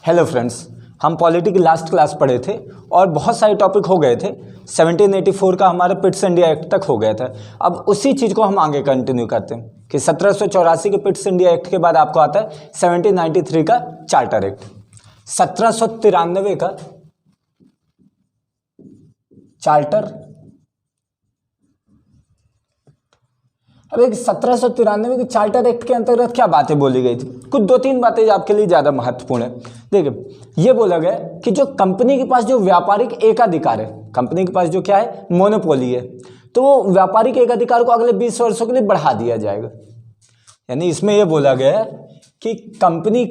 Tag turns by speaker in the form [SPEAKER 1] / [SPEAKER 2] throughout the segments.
[SPEAKER 1] Hello friends, हम polity की last class पढ़े थे और बहुत सारे टॉपिक हो गए थे। 1784 का हमारा पिट्स इंडिया एक्ट तक हो गया था। अब उसी चीज़ को हम आगे कंटिन्यू करते हैं कि 1784 के पिट्स इंडिया एक्ट के बाद आपको आता है 1793 का चार्टर एक्ट। 1793 का चार्टर। अब एक 1793 के चार्टर एक्ट के अंतर्गत क्या बातें बोली गई थी, कुछ दो तीन बातें आपके लिए ज़्यादा महत्वपूर्ण है। देखिए, ये बोला गया कि जो कंपनी के पास जो व्यापारिक एकाधिकार है, कंपनी के पास जो क्या है, मोनोपोली है, तो वो व्यापारिक एकाधिकार को अगले 20 वर्षों के लिए बढ़ा दिया जाएगा। यानी इसमें यह बोला गया है कि कंपनी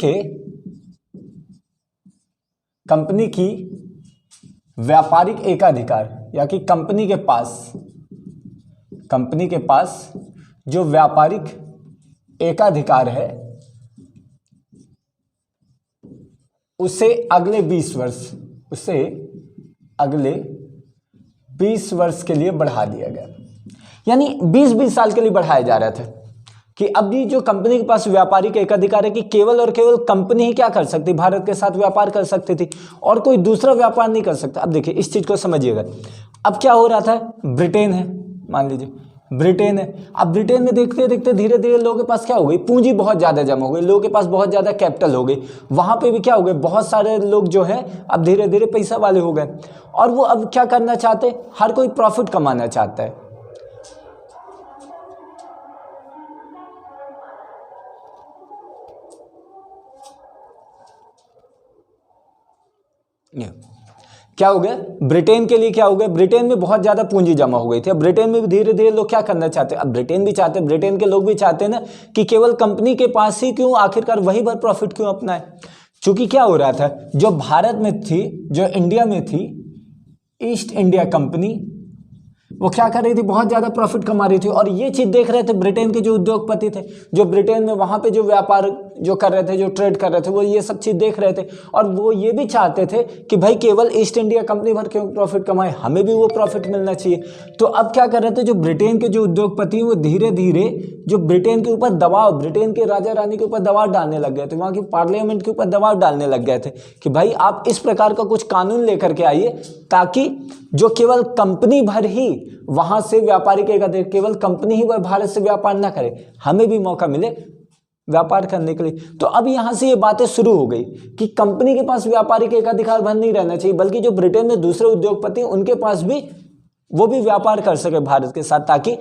[SPEAKER 1] की व्यापारिक एकाधिकार या कि कंपनी के पास जो व्यापारिक एकाधिकार है उसे अगले 20 वर्ष के लिए बढ़ा दिया गया। यानी 20-20 साल के लिए बढ़ाया जा रहा था कि अभी जो कंपनी के पास व्यापारिक एकाधिकार है कि केवल और केवल कंपनी ही क्या कर सकती, भारत के साथ व्यापार कर सकती थी और कोई दूसरा व्यापार नहीं कर सकता। अब देखिए इस चीज को समझिएगा। अब क्या हो रहा था, ब्रिटेन है, मान लीजिए ब्रिटेन है। अब ब्रिटेन में देखते देखते धीरे धीरे लोगों के पास क्या हो गई, पूंजी बहुत ज़्यादा जमा हो गई, लोगों के पास बहुत ज़्यादा कैपिटल हो गई। वहाँ पे भी क्या हो गए, बहुत सारे लोग जो है अब धीरे धीरे पैसा वाले हो गए और वो अब क्या करना चाहते, हर कोई प्रॉफिट कमाना चाहता है। क्या हो गया, ब्रिटेन के लिए क्या हो गया, ब्रिटेन में बहुत ज्यादा पूंजी जमा हो गई थी। अब ब्रिटेन में भी धीरे धीरे लोग क्या करना चाहते हैं, अब ब्रिटेन भी चाहते हैं, ब्रिटेन के लोग भी चाहते हैं ना कि केवल कंपनी के पास ही क्यों, आखिरकार वही भर प्रॉफिट क्यों अपनाए। क्योंकि क्या हो रहा था, जो भारत में थी, जो इंडिया में थी, ईस्ट इंडिया कंपनी वो क्या कर रही थी, बहुत ज्यादा प्रॉफिट कमा रही थी। और ये चीज देख रहे थे ब्रिटेन के जो उद्योगपति थे, जो ब्रिटेन में वहां पे जो व्यापार जो कर रहे थे, जो ट्रेड कर रहे थे, वो ये सब चीज देख रहे थे और वो ये भी चाहते थे कि भाई केवल ईस्ट इंडिया कंपनी भर क्यों प्रॉफिट कमाए, हमें भी वो प्रॉफिट मिलना चाहिए। तो अब क्या कर रहे थे, जो ब्रिटेन के जो उद्योगपति वो धीरे धीरे जो ब्रिटेन के ऊपर दबाव, ब्रिटेन के राजा रानी के ऊपर दबाव डालने लग गए थे, वहां की पार्लियामेंट के ऊपर दबाव डालने लग गए थे कि भाई आप इस प्रकार का कुछ कानून लेकर के आइए ताकि जो केवल कंपनी भर ही वहां से व्यापारिक एकाधिकार, केवल कंपनी ही भर भारत से व्यापार ना करे, हमें भी मौका मिले व्यापार करने के लिए। तो अब यहां से ये बातें शुरू हो गई कि कंपनी के पास व्यापारिक एकाधिकार भर नहीं रहना चाहिए, बल्कि जो ब्रिटेन में दूसरे उद्योगपति उनके पास भी वो भी व्यापार कर सके भारत के साथ, ताकि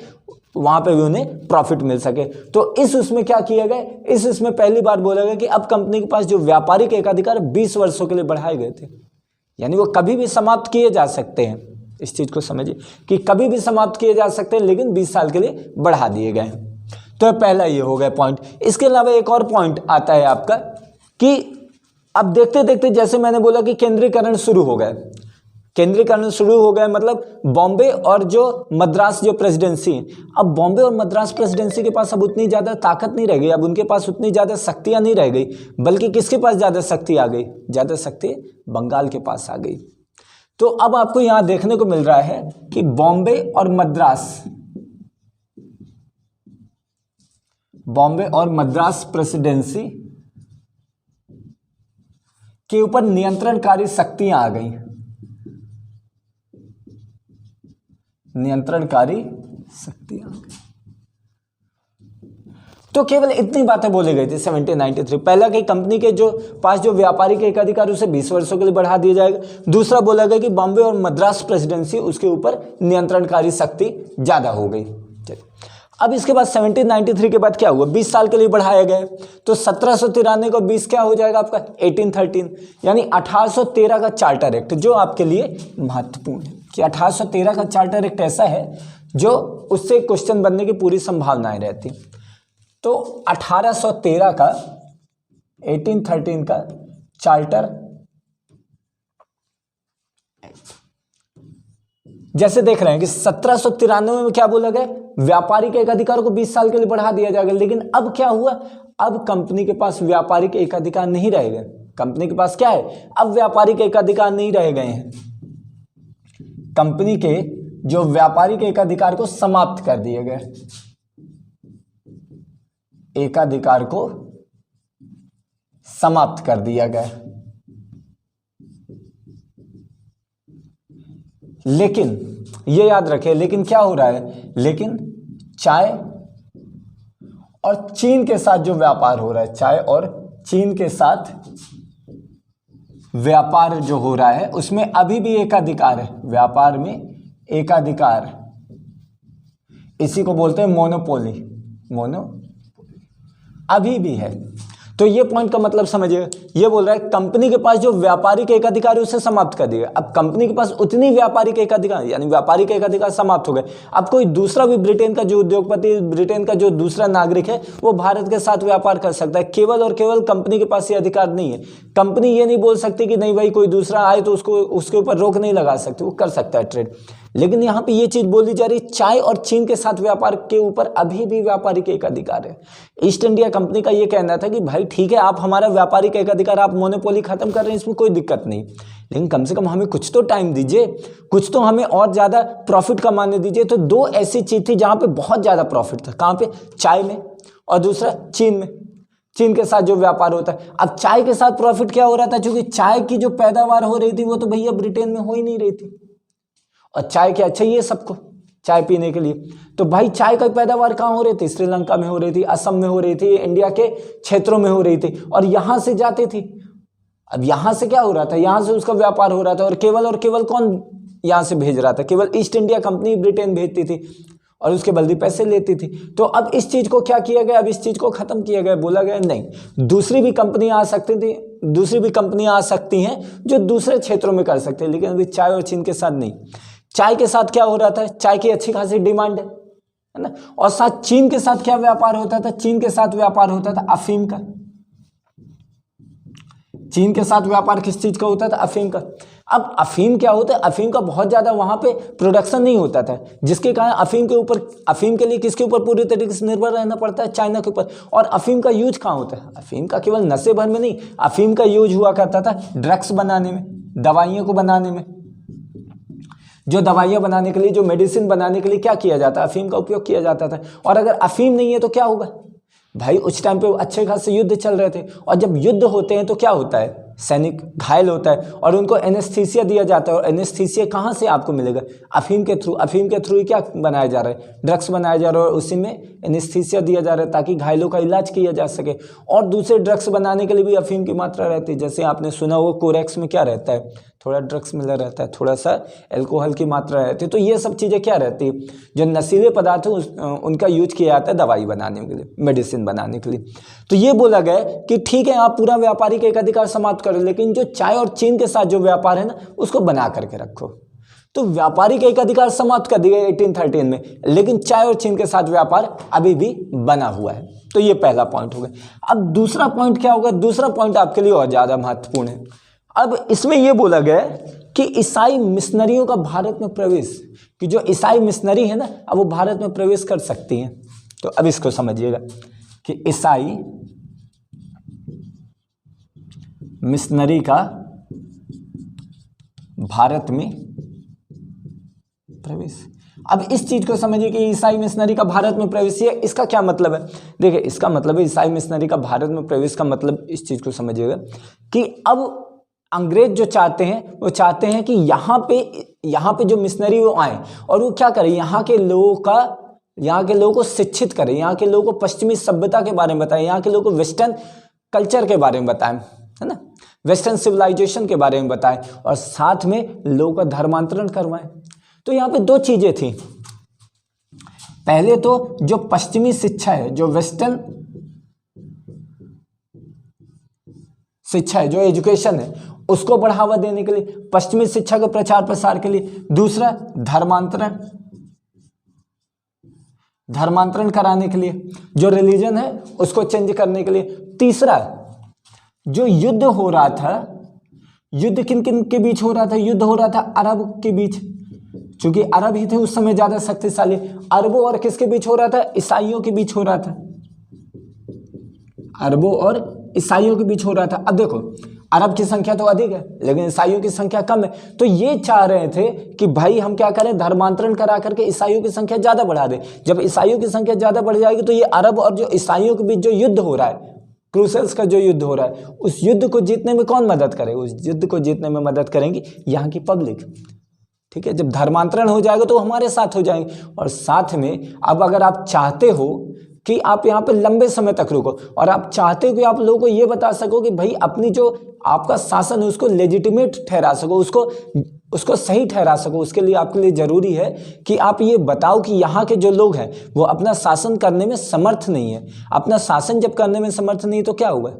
[SPEAKER 1] वहां पे भी उन्हें प्रॉफिट मिल सके। तो इस उसमें क्या किया गया, इस उसमें पहली बार बोला गया कि अब कंपनी के पास जो व्यापारिक एकाधिकार 20 वर्षों के लिए बढ़ाए गए थे। यानी वो कभी भी समाप्त किए जा सकते हैं, इस चीज को समझिए कि कभी भी समाप्त किए जा सकते हैं, लेकिन 20 साल के लिए बढ़ा दिए गए हैं। तो पहला ये हो गया पॉइंट। इसके अलावा एक और पॉइंट आता है आपका कि अब देखते देखते जैसे मैंने बोला कि केंद्रीकरण शुरू हो गया, केंद्रीकरण शुरू हो गया, मतलब बॉम्बे और जो मद्रास जो प्रेसिडेंसी है, अब बॉम्बे और मद्रास प्रेसिडेंसी के पास अब उतनी ज़्यादा ताकत नहीं रह गई, अब उनके पास उतनी ज़्यादा शक्तियाँ नहीं रह गई, बल्कि किसके पास ज़्यादा शक्ति आ गई, ज़्यादा शक्ति बंगाल के पास आ गई। तो अब आपको यहाँ देखने को मिल रहा है कि बॉम्बे और मद्रास प्रेसिडेंसी के ऊपर नियंत्रणकारी शक्तियां आ गई, नियंत्रणकारी शक्तियां आ गई। तो केवल इतनी बातें बोली गई थी 1793। पहला कि कंपनी के जो पास जो व्यापारिक एकाधिकार उसे 20 वर्षों के लिए बढ़ा दिया जाएगा। दूसरा बोला गया कि बॉम्बे और मद्रास प्रेसिडेंसी उसके ऊपर नियंत्रणकारी शक्ति ज्यादा हो गई। अब इसके बाद 1793 के बाद क्या हुआ, 20 साल के लिए बढ़ाया गया। तो 1793 को 20 क्या हो जाएगा आपका 1813, यानी 1813 का चार्टर एक्ट, जो आपके लिए महत्वपूर्ण है कि 1813 का चार्टर एक्ट ऐसा है जो उससे क्वेश्चन बनने की पूरी संभावनाएं रहती। तो 1813 का 1813 का चार्टर, जैसे देख रहे हैं कि 1793 में क्या बोला गया, व्यापारिक एकाधिकार को 20 साल के लिए बढ़ा दिया जाएगा। लेकिन अब क्या हुआ, अब कंपनी के पास व्यापारिक एकाधिकार नहीं रह गए। कंपनी के पास क्या है, अब व्यापारिक एकाधिकार नहीं रह गए हैं। कंपनी के जो व्यापारिक एकाधिकार को समाप्त कर दिए गए, एकाधिकार को समाप्त कर दिया गया। लेकिन ये याद रखें, लेकिन क्या हो रहा है, लेकिन चाय और चीन के साथ जो व्यापार हो रहा है, चाय और चीन के साथ व्यापार जो हो रहा है उसमें अभी भी एकाधिकार है, व्यापार में एकाधिकार, इसी को बोलते हैं मोनोपोली, अभी भी है। तो ये पॉइंट का मतलब समझिए, ये बोल रहा है कंपनी के पास जो व्यापारिक एकाधिकार है उसे समाप्त कर दिया। अब कंपनी के पास उतनी व्यापारिक एकाधिकार, यानी व्यापारिक एकाधिकार समाप्त हो गए। अब कोई दूसरा भी ब्रिटेन का जो उद्योगपति, ब्रिटेन का जो दूसरा नागरिक है वो भारत के साथ व्यापार कर सकता है, केवल और केवल कंपनी के पास ये अधिकार नहीं है। कंपनी ये नहीं बोल सकती कि नहीं भाई कोई दूसरा आए तो उसको उसके ऊपर रोक नहीं लगा सकती, वो कर सकता है ट्रेड। लेकिन यहाँ पे ये चीज बोली जा रही, चाय और चीन के साथ व्यापार के ऊपर अभी भी व्यापारिक एकाधिकार है। ईस्ट इंडिया कंपनी का ये कहना था कि भाई ठीक है, आप हमारा व्यापारिक एकाधिकार, आप मोनोपोली खत्म कर रहे हैं, इसमें कोई दिक्कत नहीं, लेकिन कम से कम हमें कुछ तो टाइम दीजिए, कुछ तो हमें और ज्यादा प्रॉफिट कमाने दीजिए। तो दो ऐसी चीज थी जहां पे बहुत ज्यादा प्रॉफिट था, कहां पे, चाय में, और दूसरा चीन में, चीन के साथ जो व्यापार होता है। अब चाय के साथ प्रॉफिट क्या हो रहा था, क्योंकि चाय की जो पैदावार हो रही थी वो तो भैया ब्रिटेन में हो ही नहीं रही थी, और चाय क्या चाहिए सबको, चाय पीने के लिए। तो भाई चाय की पैदावार कहाँ हो रही थी, श्रीलंका में हो रही थी, असम में हो रही थी, इंडिया के क्षेत्रों में हो रही थी, और यहां से जाती थी। अब यहां से क्या हो रहा था, यहां से उसका व्यापार हो रहा था, और केवल कौन यहां से भेज रहा था, केवल ईस्ट इंडिया कंपनी ब्रिटेन भेजती थी और उसके बदले पैसे लेती थी। तो अब इस चीज को क्या किया गया, अब इस चीज को खत्म किया गया, बोला गया नहीं, दूसरी भी कंपनियां आ सकती थी, दूसरी भी कंपनियां आ सकती हैं जो दूसरे क्षेत्रों में कर सकते हैं, लेकिन अभी चाय और चीन के साथ नहीं। चाय के साथ क्या हो रहा था, चाय की अच्छी खासी डिमांड है ना, और साथ चीन के साथ क्या व्यापार होता था, चीन के साथ व्यापार होता था अफीम का। चीन के साथ व्यापार किस चीज का होता था, अफीम का। अब अफीम क्या होता है, अफीम का बहुत ज्यादा वहां पे प्रोडक्शन नहीं होता था, जिसके कारण अफीम के ऊपर, अफीम के लिए किसके ऊपर पूरी तरीके से निर्भर रहना पड़ता है, चाइना के ऊपर। और अफीम का यूज कहाँ होता है, अफीम का केवल नशे भर में नहीं, अफीम का यूज हुआ करता था ड्रग्स बनाने में, दवाइयों को बनाने में। जो दवाइयां बनाने के लिए, जो मेडिसिन बनाने के लिए क्या किया जाता है, अफीम का उपयोग किया जाता था। और अगर अफीम नहीं है तो क्या होगा भाई, उस टाइम पे अच्छे खासे युद्ध चल रहे थे, और जब युद्ध होते हैं तो क्या होता है, सैनिक घायल होता है और उनको एनेस्थीसिया दिया जाता है। और एनेस्थीसिया कहाँ से आपको मिलेगा, अफीम के थ्रू। अफीम के थ्रू ही क्या बनाया जा रहा है, ड्रग्स बनाया जा रहा है, और उसी में एनेस्थीसिया दिया जा रहा है ताकि घायलों का इलाज किया जा सके। और दूसरे ड्रग्स बनाने के लिए भी अफीम की मात्रा रहती है, जैसे आपने सुना हो कोरेक्स में क्या रहता है, थोड़ा ड्रग्स मिला रहता है, थोड़ा सा एल्कोहल की मात्रा रहती है। तो ये सब चीज़ें क्या रहती है, जो नशीले पदार्थ हैं उनका यूज किया जाता है दवाई बनाने के लिए, मेडिसिन बनाने के लिए। तो ये बोला गया कि ठीक है आप पूरा व्यापारिक एकाधिकार समाप्त करो, लेकिन जो चाय और चीन के साथ जो व्यापार है ना उसको बना करके रखो। तो व्यापारिक एकाधिकार समाप्त कर दिया 1813 में, लेकिन चाय और चीन के साथ व्यापार अभी भी बना हुआ है। तो ये पहला पॉइंट हो गया। अब दूसरा पॉइंट क्या होगा, दूसरा पॉइंट आपके लिए और ज्यादा महत्वपूर्ण है। अब इसमें यह बोला गया कि ईसाई मिशनरियों का भारत में प्रवेश, कि जो ईसाई मिशनरी है ना अब वो भारत में प्रवेश कर सकती हैं। तो अब इसको समझिएगा कि ईसाई मिशनरी का भारत में प्रवेश। अब इस चीज को समझिए कि ईसाई मिशनरी का भारत में प्रवेश, ये इसका क्या मतलब है। देखिए इसका मतलब है ईसाई मिशनरी का भारत में प्रवेश का मतलब, इस चीज को समझिएगा कि अब अंग्रेज जो चाहते हैं वो चाहते हैं कि यहाँ पे जो मिशनरी वो आए और वो क्या करें, यहाँ के लोगों को शिक्षित करें, यहाँ के लोगों को पश्चिमी सभ्यता के बारे में बताएं, यहाँ के लोगों को वेस्टर्न कल्चर के बारे में बताएं, है ना, वेस्टर्न सिविलाइजेशन के बारे में बताएं, और साथ में लोगों का धर्मांतरण करवाएं। तो यहाँ पे दो चीजें थी। पहले तो जो पश्चिमी शिक्षा है, जो वेस्टर्न शिक्षा है, जो एजुकेशन है, उसको बढ़ावा देने के लिए, पश्चिमी शिक्षा के प्रचार प्रसार के लिए। दूसरा धर्मांतरण कराने के लिए, जो रिलीजन है उसको चेंज करने के लिए। तीसरा जो युद्ध हो रहा था, युद्ध किन किन के बीच हो रहा था, युद्ध हो रहा था अरब के बीच, क्योंकि अरब ही थे उस समय ज्यादा शक्तिशाली। अरबों और किसके बीच हो रहा था, ईसाइयों के बीच हो रहा था, अरबों और ईसाइयों के बीच हो रहा था। अब देखो अरब की संख्या तो अधिक है लेकिन ईसाइयों की संख्या कम है, तो ये चाह रहे थे कि भाई हम क्या करें, धर्मांतरण करा करके ईसाइयों की संख्या ज्यादा बढ़ा दें। जब ईसाइयों की संख्या ज्यादा बढ़ जाएगी तो ये अरब और जो ईसाइयों के बीच जो युद्ध हो रहा है, क्रूसेल्स का जो युद्ध हो रहा है, उस युद्ध को जीतने में कौन मदद करे, उस युद्ध को जीतने में मदद करेंगी यहाँ की पब्लिक। ठीक है, जब धर्मांतरण हो जाएगा तो हमारे साथ हो जाएंगे। और साथ में अब अगर आप चाहते हो कि आप यहाँ पे लंबे समय तक रुको और आप चाहते हो कि आप लोगों को ये बता सको कि भाई अपनी जो आपका शासन है उसको लेजिटिमेट ठहरा सको, उसको सही ठहरा सको, उसके लिए आपके लिए जरूरी है कि आप ये बताओ कि यहाँ के जो लोग हैं वो अपना शासन करने में समर्थ नहीं है। अपना शासन जब करने में समर्थ नहीं तो क्या हुआ,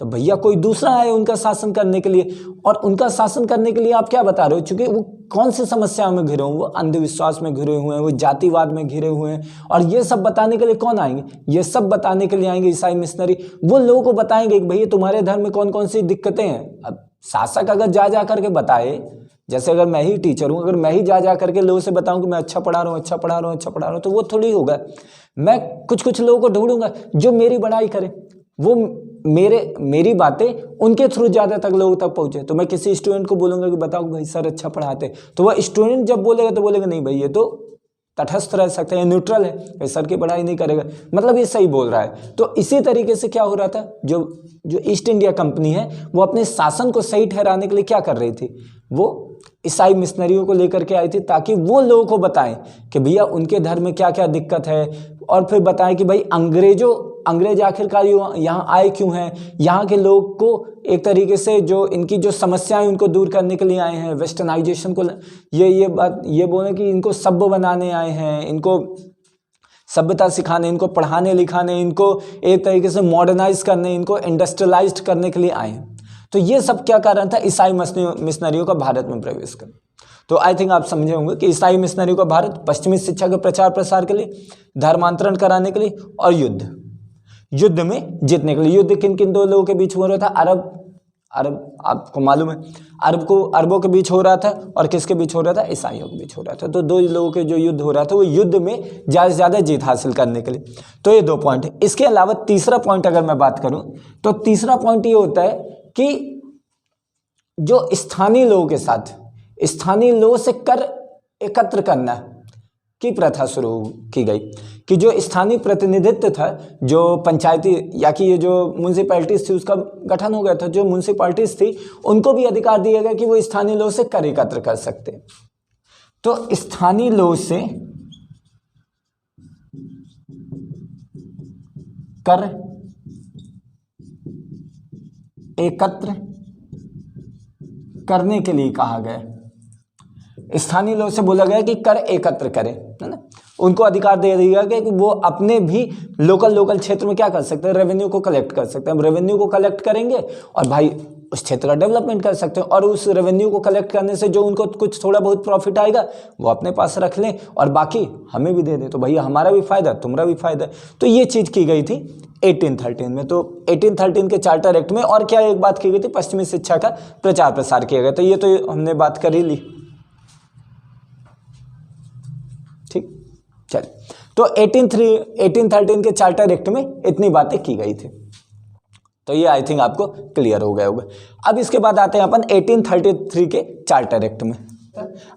[SPEAKER 1] तो भैया कोई दूसरा आए उनका शासन करने के लिए। और उनका शासन करने के लिए आप क्या बता रहे हो, चूंकि वो कौन सी समस्याओं में घिरे हुए, वो अंधविश्वास में घिरे हुए हैं, वो जातिवाद में घिरे हुए हैं। और ये सब बताने के लिए कौन आएंगे, ये सब बताने के लिए आएंगे ईसाई मिशनरी। वो लोगों को बताएंगे कि भैया तुम्हारे धर्म में कौन कौन सी दिक्कतें हैं। अब शासक अगर जा करके बताए, जैसे अगर मैं ही टीचर हूँ, अगर मैं ही जा करके लोगों से बताऊं कि मैं अच्छा पढ़ा रहा हूँ, अच्छा पढ़ा रहा हूँ, अच्छा पढ़ा रहा हूँ, तो वो थोड़ी होगा। मैं कुछ लोगों को ढूंढूंगा जो मेरी बड़ाई करे, वो मेरी बातें उनके थ्रू ज़्यादा तक लोगों तक पहुँचे। तो मैं किसी स्टूडेंट को बोलूँगा कि बताओ भाई सर अच्छा पढ़ाते, तो वह स्टूडेंट जब बोलेगा तो बोलेगा नहीं भाई ये तो तटस्थ रह सकते हैं, न्यूट्रल है, सर की पढ़ाई नहीं करेगा, मतलब ये सही बोल रहा है। तो इसी तरीके से क्या हो रहा था, जो ईस्ट इंडिया कंपनी है वो अपने शासन को सही ठहराने के लिए क्या कर रही थी, वो ईसाई मिशनरियों को लेकर के आई थी ताकि वो लोगों को बताएं कि भैया उनके धर्म में क्या क्या दिक्कत है। और फिर बताएं कि भाई अंग्रेज आखिरकार यहाँ आए क्यों हैं, यहाँ के लोग को एक तरीके से जो इनकी जो समस्याएं उनको दूर करने के लिए आए हैं। वेस्टर्नाइजेशन को ये बात ये बोले कि इनको सभ्य बनाने आए हैं, इनको सभ्यता सिखाने, इनको पढ़ाने लिखाने, इनको एक तरीके से मॉडर्नाइज करने, इनको इंडस्ट्रियलाइज्ड करने के लिए आए हैं। तो ये सब क्या कारण था ईसाई मिशनरियों का भारत में प्रवेश कर। तो आई थिंक आप समझे होंगे कि ईसाई मिशनरियों का भारत पश्चिमी शिक्षा के प्रचार प्रसार के लिए, धर्मांतरण कराने के लिए और युद्ध में जीतने के लिए। युद्ध किन किन दो लोगों के बीच हो रहा था, अरब आपको मालूम है, अरबों के बीच हो रहा था और किसके बीच हो रहा था, ईसाइयों के बीच हो रहा था। तो दो लोगों के जो युद्ध हो रहा था वो युद्ध में ज़्यादा से ज़्यादा जीत हासिल करने के लिए। तो ये 2 पॉइंट है। इसके अलावा तीसरा पॉइंट अगर मैं बात करूं तो तीसरा पॉइंट ये होता है कि जो स्थानीय लोगों के साथ, स्थानीय लोगों से कर एकत्र करना की प्रथा शुरू की गई कि जो स्थानीय प्रतिनिधित्व था, जो पंचायती या कि ये जो म्यूनसिपैलिटीज थी उसका गठन हो गया था। जो म्यूनसिपैलिटीज थी उनको भी अधिकार दिया गया कि वो स्थानीय लोगों से कर एकत्र कर सकते। तो स्थानीय लोगों से कर एकत्र करने के लिए कहा गया। स्थानीय लोगों से बोला गया कि कर एकत्र करें, है ना। उनको अधिकार दे दिया गया कि वो अपने भी लोकल क्षेत्र में क्या कर सकते हैं, रेवेन्यू को कलेक्ट कर सकते हैं। रेवेन्यू को कलेक्ट करेंगे और भाई उस क्षेत्र का डेवलपमेंट कर सकते हैं। और उस रेवेन्यू को कलेक्ट करने से जो उनको कुछ थोड़ा बहुत प्रॉफिट आएगा वो अपने पास रख लें और बाकी हमें भी दे दें, तो भैया हमारा भी फायदा, तुम्हारा भी फायदा। तो ये चीज़ की गई थी 1813 में। तो 1813 के चार्टर एक्ट में और क्या एक बात की गई थी, पश्चिमी शिक्षा का प्रचार प्रसार किया गया। तो ये तो हमने बात कर ही ली, ठीक। चलिए, तो 1813 के चार्टर एक्ट में इतनी बातें की गई थी। तो ये आई थिंक आपको क्लियर हो गया होगा। अब इसके बाद आते हैं अपन 1833 के चार्टर एक्ट में।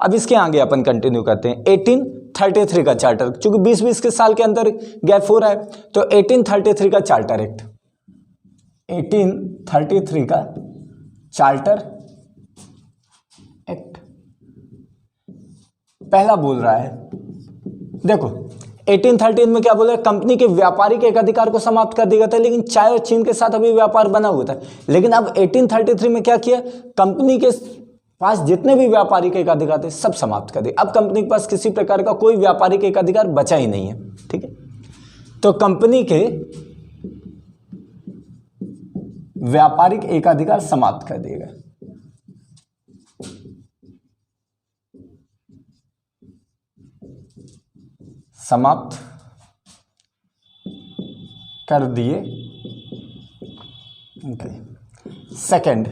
[SPEAKER 1] अब इसके आगे अपन कंटिन्यू करते हैं 1833 का चार्टर, चूंकि 20-20 के साल के अंदर गैप हो रहा है। तो 1833 का चार्टर एक्ट, 1833 का चार्टर एक्ट पहला बोल रहा है, देखो 1813 में क्या बोला, कंपनी के व्यापारिक एक अधिकार को समाप्त कर दिया था। लेकिन चाय और चीन के साथ अभी व्यापार बना हुआ था। लेकिन अब 1833 में क्या किया, कंपनी के पास जितने भी व्यापारिक एक अधिकार थे सब समाप्त कर दिए। अब कंपनी के पास किसी प्रकार का कोई व्यापारिक एक अधिकार बचा ही नहीं है, ठीक है। तो कंपनी के व्यापारिक एकाधिकार समाप्त कर दिए गए। समाप्त कर दिए। सेकंड,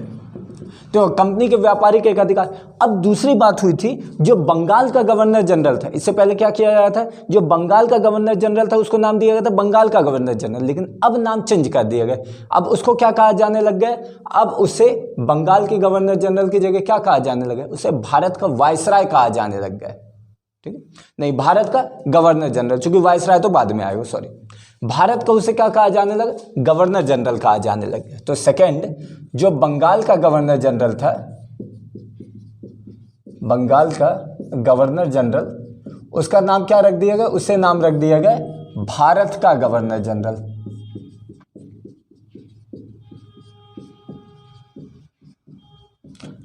[SPEAKER 1] तो कंपनी के व्यापारिक एक अधिकार। अब दूसरी बात हुई थी, जो बंगाल का गवर्नर जनरल था, इससे पहले क्या किया गया था, जो बंगाल का गवर्नर जनरल था उसको नाम दिया गया था बंगाल का गवर्नर जनरल। लेकिन अब नाम चेंज कर दिया गया। अब उसको क्या कहा जाने लग गया, अब उसे बंगाल के गवर्नर जनरल की जगह क्या कहा जाने लगा, उसे भारत का वायसराय कहा जाने लग गया, ठीक है। नहीं, भारत का गवर्नर जनरल, चूंकि वायसराय तो बाद में आएगा, सॉरी। भारत को उसे क्या कहा जाने लगा, गवर्नर जनरल कहा जाने लगा। तो सेकंड, जो बंगाल का गवर्नर जनरल था, बंगाल का गवर्नर जनरल, उसका नाम क्या रख दिया गया, उससे नाम रख दिया गया भारत का गवर्नर जनरल।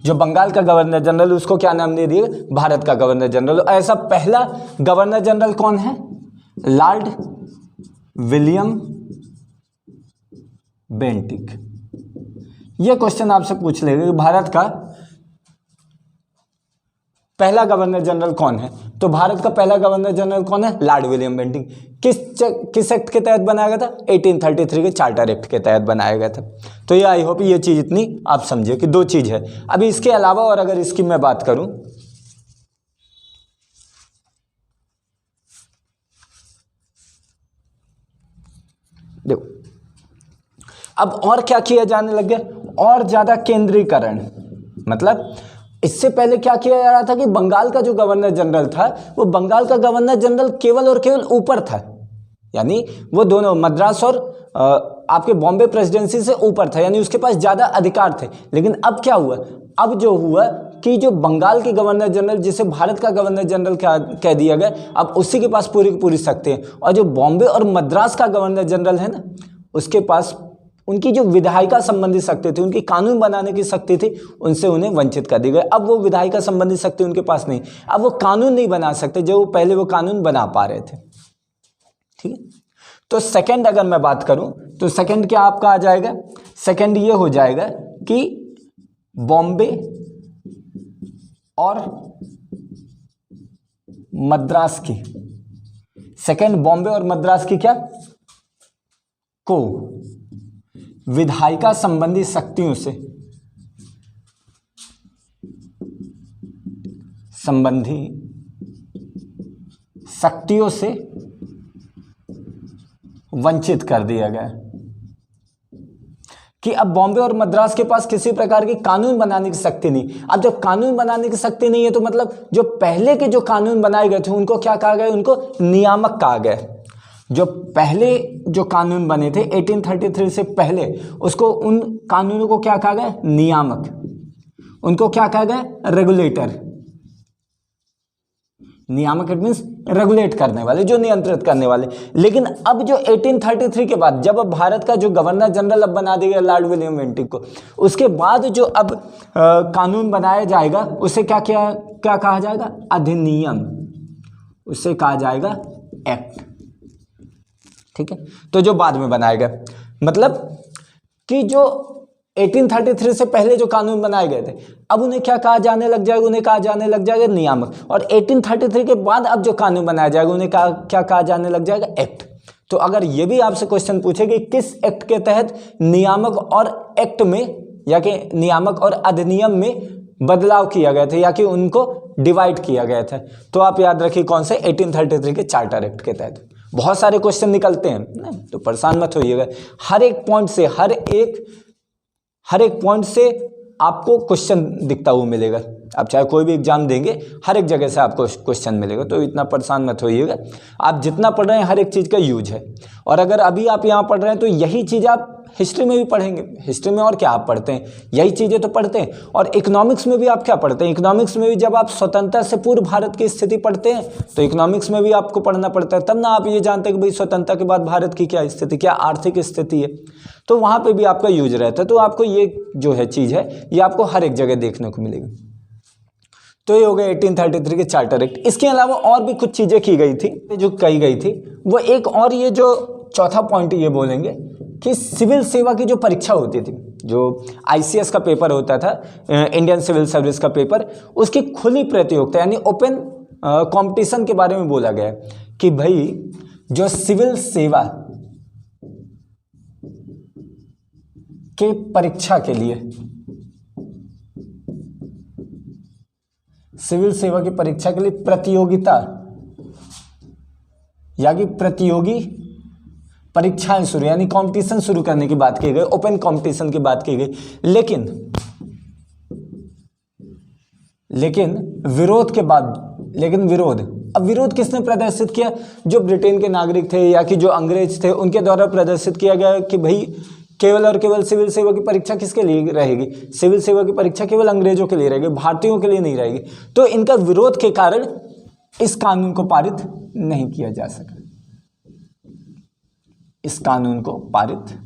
[SPEAKER 1] जो बंगाल का गवर्नर जनरल उसको क्या नाम दे दिया, भारत का गवर्नर जनरल। ऐसा पहला गवर्नर जनरल कौन है, लॉर्ड विलियम बेंटिक। यह क्वेश्चन आपसे पूछ लेगा कि भारत का पहला गवर्नर जनरल कौन है, तो भारत का पहला गवर्नर जनरल कौन है, लॉर्ड विलियम बेंटिक। किस एक्ट के तहत बनाया गया था, 1833 के चार्टर एक्ट के तहत बनाया गया था। तो ये आई होप ये चीज इतनी आप समझिए कि दो चीज है। अभी इसके अलावा और अगर इसकी मैं बात करूं, देखो अब और क्या किया जाने लग गया, और ज्यादा केंद्रीकरण। मतलब इससे पहले क्या किया जा रहा था कि बंगाल का जो गवर्नर जनरल था वो बंगाल का गवर्नर जनरल केवल और केवल ऊपर था, यानी वो दोनों मद्रास और आपके बॉम्बे प्रेसिडेंसी से ऊपर था, यानी उसके पास ज्यादा अधिकार थे। लेकिन अब क्या हुआ, अब जो हुआ कि जो बंगाल के गवर्नर जनरल जिसे भारत का गवर्नर जनरल कह दिया गया, अब उसी के पास पूरी की पूरी शक्ति है। और जो बॉम्बे और मद्रास का गवर्नर जनरल है ना, उसके पास उनकी जो विधायिका संबंधी शक्ति थी, उनकी कानून बनाने की शक्ति थी, उनसे उन्हें वंचित कर दी गई। अब वो विधायिका संबंधी शक्ति उनके पास नहीं, अब वो कानून नहीं बना सकते जो पहले वो कानून बना पा रहे थे। ठीक है, तो सेकंड अगर मैं बात करूं तो सेकंड क्या आपका आ जाएगा, सेकंड ये हो जाएगा कि बॉम्बे और मद्रास की, सेकंड बॉम्बे और मद्रास की क्या को विधायिका संबंधी शक्तियों से वंचित कर दिया गया कि अब बॉम्बे और मद्रास के पास किसी प्रकार की कानून बनाने की शक्ति नहीं। अब जब कानून बनाने की शक्ति नहीं है तो मतलब जो पहले के जो कानून बनाए गए थे उनको क्या कहा गया, उनको नियामक कहा गया। जो पहले जो कानून बने थे 1833 से पहले, उसको उन कानूनों को क्या कहा गया, नियामक। उनको क्या कहा गया, रेगुलेटर। नियामक इट मींस रेगुलेट करने वाले, जो नियंत्रित करने वाले। लेकिन अब जो 1833 के बाद जब अब भारत का जो गवर्नर जनरल अब बना दिया लॉर्ड विलियम बेंटिक को, उसके बाद जो अब कानून बनाया जाएगा उसे क्या कहा जाएगा, अधिनियम। उसे कहा जाएगा एक्ट। ठीक है, तो जो बाद में बनाया गया, मतलब कि जो 1833 से पहले जो कानून बनाए गए थे अब उन्हें क्या कहा जाने लग जाएगा, उन्हें कहा जाने लग जाएगा नियामक। और 1833 के बाद अब जो कानून बनाया जाएगा उन्हें क्या कहा जाने लग जाएगा, एक्ट। तो अगर ये भी आपसे क्वेश्चन पूछे कि किस एक्ट के तहत नियामक और एक्ट में या कि नियामक और अधिनियम में बदलाव किया गया था या कि उनको डिवाइड किया गया था, तो आप याद रखिए कौन से, 1833 के चार्टर एक्ट के तहत। बहुत सारे क्वेश्चन निकलते हैं ना, तो परेशान मत होइएगा। हर एक पॉइंट से आपको क्वेश्चन दिखता हुआ मिलेगा। आप चाहे कोई भी एग्जाम देंगे, हर एक जगह से आपको क्वेश्चन मिलेगा, तो इतना परेशान मत होइएगा। आप जितना पढ़ रहे हैं हर एक चीज़ का यूज है। और अगर अभी आप यहाँ पढ़ रहे हैं तो यही चीज़ आप हिस्ट्री में भी पढ़ेंगे। हिस्ट्री में और क्या आप पढ़ते हैं, यही चीज़ें तो पढ़ते हैं। और इकोनॉमिक्स में भी आप क्या पढ़ते हैं, इकोनॉमिक्स में भी जब आप स्वतंत्रता से पूर्व भारत की स्थिति पढ़ते हैं तो इकोनॉमिक्स में भी आपको पढ़ना पड़ता है, तब ना आप ये जानते हैं कि भाई स्वतंत्रता के बाद भारत की क्या स्थिति, क्या आर्थिक स्थिति है, तो वहाँ पर भी आपका यूज रहता है। तो आपको ये जो है चीज़ है ये आपको हर एक जगह देखने को मिलेगी। तो ये हो गया 1833 के चार्टर एक्ट। इसके अलावा और भी कुछ चीज़ें की गई थी, जो कही गई थी वो एक और, ये जो चौथा पॉइंट ये बोलेंगे कि सिविल सेवा की जो परीक्षा होती थी, जो आईसीएस का पेपर होता था, इंडियन सिविल सर्विस का पेपर, उसकी खुली प्रतियोगिता यानी ओपन कंपटीशन के बारे में बोला गया कि भाई जो सिविल सेवा के परीक्षा के लिए, सिविल सेवा की परीक्षा के लिए प्रतियोगिता या कि प्रतियोगी परीक्षाएं शुरू यानी कंपटीशन शुरू करने की बात की गई, ओपन कंपटीशन की बात की गई। लेकिन विरोध के बाद, अब विरोध किसने प्रदर्शित किया, जो ब्रिटेन के नागरिक थे या कि जो अंग्रेज थे उनके द्वारा प्रदर्शित किया गया कि भाई केवल और केवल सिविल सेवा की परीक्षा किसके लिए रहेगी? सिविल सेवा की परीक्षा केवल अंग्रेजों के लिए रहेगी, भारतीयों के लिए नहीं रहेगी। तो इनका विरोध के कारण इस कानून को पारित नहीं किया जा सका। इस कानून को पारित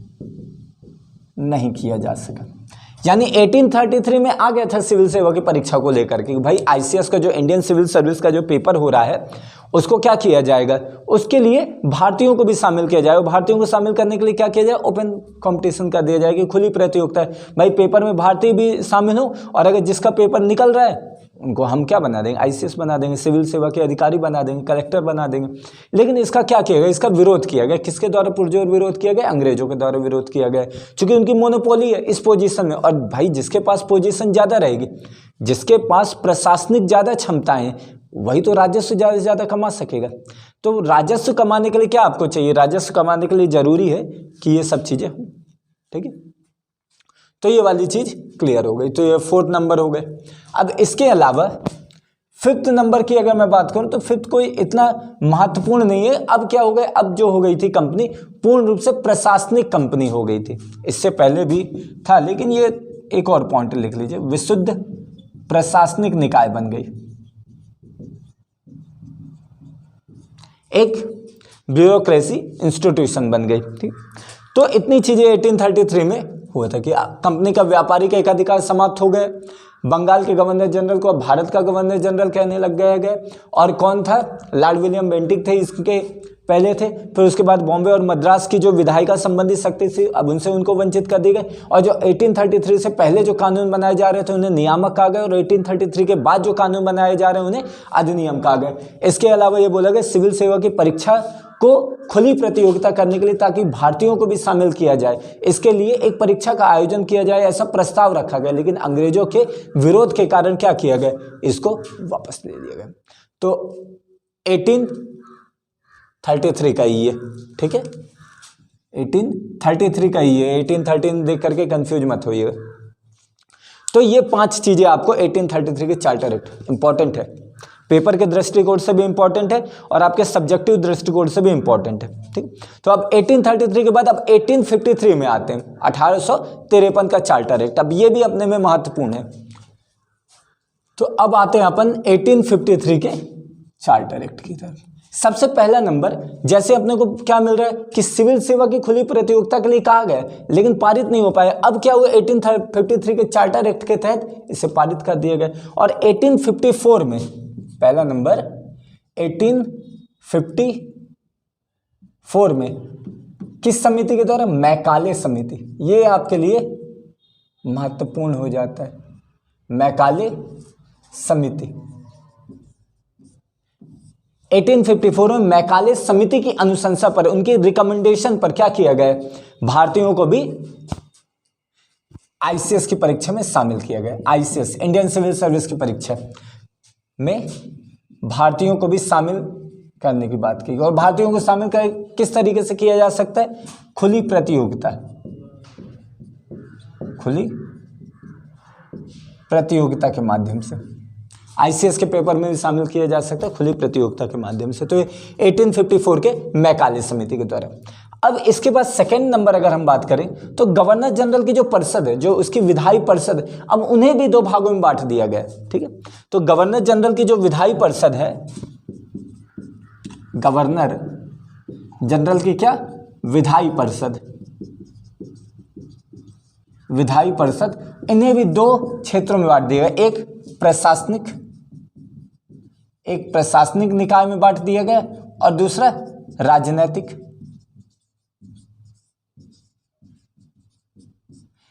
[SPEAKER 1] नहीं किया जा सका। यानी 1833 में आ गया था सिविल सेवा की परीक्षा को लेकर के भाई आईसीएस का जो इंडियन सिविल सर्विस का जो पेपर हो रहा है उसको क्या किया जाएगा, उसके लिए भारतीयों को भी शामिल किया जाएगा। भारतीयों को शामिल करने के लिए क्या किया जाए, ओपन कंपटीशन कर दिया जाएगा, खुली प्रतियोगिता है भाई, पेपर में भारतीय भी शामिल हो और अगर जिसका पेपर निकल रहा है उनको हम क्या बना देंगे, आईसीएस बना देंगे, सिविल सेवा के अधिकारी बना देंगे, कलेक्टर बना देंगे। लेकिन इसका क्या किया गया, इसका विरोध किया गया। किसके द्वारा पुरजोर विरोध किया गया? अंग्रेजों के द्वारा विरोध किया गया, क्योंकि उनकी मोनोपोली है इस पोजीशन में। और भाई जिसके पास पोजीशन ज़्यादा रहेगी, जिसके पास प्रशासनिक ज़्यादा क्षमताएं, वही तो राजस्व ज़्यादा से ज़्यादा कमा सकेगा। तो राजस्व कमाने के लिए क्या आपको चाहिए? राजस्व कमाने के लिए ज़रूरी है कि ये सब चीज़ें हों, ठीक है। तो ये वाली चीज़ क्लियर हो गई। तो ये 4th नंबर हो गए। अब इसके अलावा 5th नंबर की अगर मैं बात करूं तो 5th कोई इतना महत्वपूर्ण नहीं है। अब क्या हो गया, अब जो हो गई थी कंपनी पूर्ण रूप से प्रशासनिक कंपनी हो गई थी। इससे पहले भी था, लेकिन ये एक और पॉइंट लिख लीजिए, विशुद्ध प्रशासनिक निकाय बन गई, एक ब्यूरोक्रेसी इंस्टीट्यूशन बन गई। ठीक, तो इतनी चीजें 1833 में हुआ था कि कंपनी का व्यापारिक एकाधिकार समाप्त हो गए। बंगाल के गवर्नर जनरल को भारत का गवर्नर जनरल कहने लग गए। और कौन था? लॉर्ड विलियम बेंटिक थे, इसके पहले थे। फिर उसके बाद बॉम्बे और मद्रास की जो विधायिका संबंधी शक्ति थी, अब उनसे उनको वंचित कर दी गई। और जो 1833 से पहले जो कानून बनाए जा रहे थे उन्हें नियामक कहा गया, और 1833 के बाद जो कानून बनाए जा रहे हैं उन्हें अधिनियम कहा गया। इसके अलावा ये बोला गया सिविल सेवा की परीक्षा को खुली प्रतियोगिता करने के लिए, ताकि भारतीयों को भी शामिल किया जाए, इसके लिए एक परीक्षा का आयोजन किया जाए, ऐसा प्रस्ताव रखा गया। लेकिन अंग्रेजों के विरोध के कारण क्या किया गया, इसको वापस ले लिया गया। तो 1833 का ही है, ठीक है, 1833 का ही है। 1813 देख करके कंफ्यूज मत होइएगा। तो ये 5 चीजें आपको 1833 के चार्टर एक्ट इंपॉर्टेंट है, पेपर के दृष्टिकोण से भी इंपॉर्टेंट है और आपके सब्जेक्टिव दृष्टिकोण से भी इंपॉर्टेंट है। ठीक, तो अब 1833 के बाद अब 1853 में आते हैं, 1853 का चार्टर एक्ट। अब ये भी अपने में महत्वपूर्ण है। तो अब आते हैं अपन 1853 के चार्टर एक्ट की तरफ। सबसे पहला नंबर, जैसे अपने को क्या मिल रहा है कि सिविल सेवा की खुली प्रतियोगिता के लिए कहा गया लेकिन पारित नहीं हो पाया। अब क्या हुआ, 1853 के चार्टर एक्ट के तहत इसे पारित कर दिया गया। और 1854 में पहला नंबर 1854 में किस समिति के द्वारा? मैकाले समिति। ये आपके लिए महत्वपूर्ण हो जाता है, मैकाले समिति। 1854 में मैकाले समिति की अनुशंसा पर, उनकी रिकमेंडेशन पर क्या किया गया, भारतीयों को भी आईसीएस की परीक्षा में शामिल किया गया। आईसीएस इंडियन सिविल सर्विस की परीक्षा में भारतीयों को भी शामिल करने की बात की। और भारतीयों को शामिल कर किस तरीके से किया जा सकता है? खुली प्रतियोगिता, खुली प्रतियोगिता के माध्यम से आईसीएस के पेपर में भी शामिल किया जा सकता है, खुली प्रतियोगिता के माध्यम से। तो 1854 के मैकाले समिति के द्वारा। अब इसके बाद सेकंड नंबर अगर हम बात करें तो गवर्नर जनरल की जो परिषद है, जो उसकी विधायी परिषद, अब उन्हें भी 2 भागों में बांट दिया गया। ठीक है, तो गवर्नर जनरल की जो विधायी परिषद है, गवर्नर जनरल की क्या विधायी परिषद, विधायी परिषद, इन्हें भी 2 क्षेत्रों में बांट दिया गया। एक प्रशासनिक निकाय में बांट दिया गया और दूसरा राजनैतिक।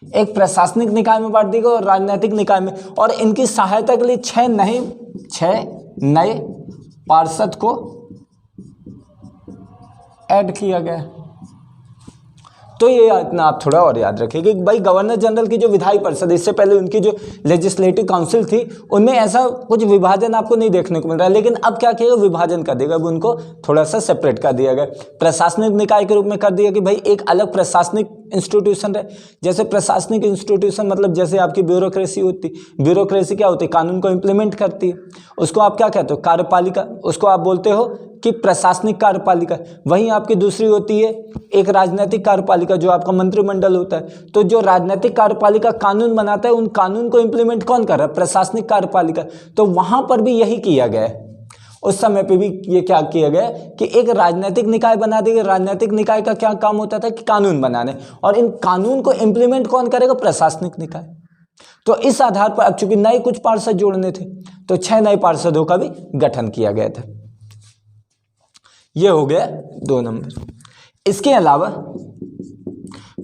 [SPEAKER 1] एक प्रशासनिक निकाय में बांट दिया और राजनीतिक निकाय में। और इनकी सहायता के लिए 6 नए पार्षद को ऐड किया गया। तो ये इतना आप थोड़ा और याद रखिए कि भाई गवर्नर जनरल की जो विधायी परिषद, इससे पहले उनकी जो लेजिस्लेटिव काउंसिल थी, उनमें ऐसा कुछ विभाजन आपको नहीं देखने को मिल रहा है। लेकिन अब क्या किया, विभाजन कर देगा, अब उनको थोड़ा सा सेपरेट कर दिया गया, प्रशासनिक निकाय के रूप में कर दिया कि भाई एक अलग प्रशासनिक इंस्टीट्यूशन रहे। जैसे प्रशासनिक इंस्टीट्यूशन मतलब जैसे आपकी ब्यूरोक्रेसी होती, ब्यूरोक्रेसी क्या होती है, कानून को इम्प्लीमेंट करती है, उसको आप क्या कहते हो, कार्यपालिका। उसको आप बोलते हो कि प्रशासनिक कार्यपालिका, वहीं आपकी दूसरी होती है एक राजनीतिक कार्यपालिका जो आपका मंत्रिमंडल होता है। तो जो राजनीतिक कार्यपालिका कानून बनाता है, उन कानून को इंप्लीमेंट कौन कर रहा है? प्रशासनिक कार्यपालिका। तो वहां पर भी यही किया गया है, उस समय पे भी ये क्या किया गया कि एक राजनीतिक निकाय बना दिया। राजनीतिक निकाय का क्या काम होता था कि कानून बनाने, और इन कानून को इंप्लीमेंट कौन करेगा? प्रशासनिक निकाय। तो इस आधार पर अब चूंकि नए कुछ पार्षद जोड़ने थे तो 6 नए पार्षदों का भी गठन किया गया था। यह हो गया 2 नंबर। इसके अलावा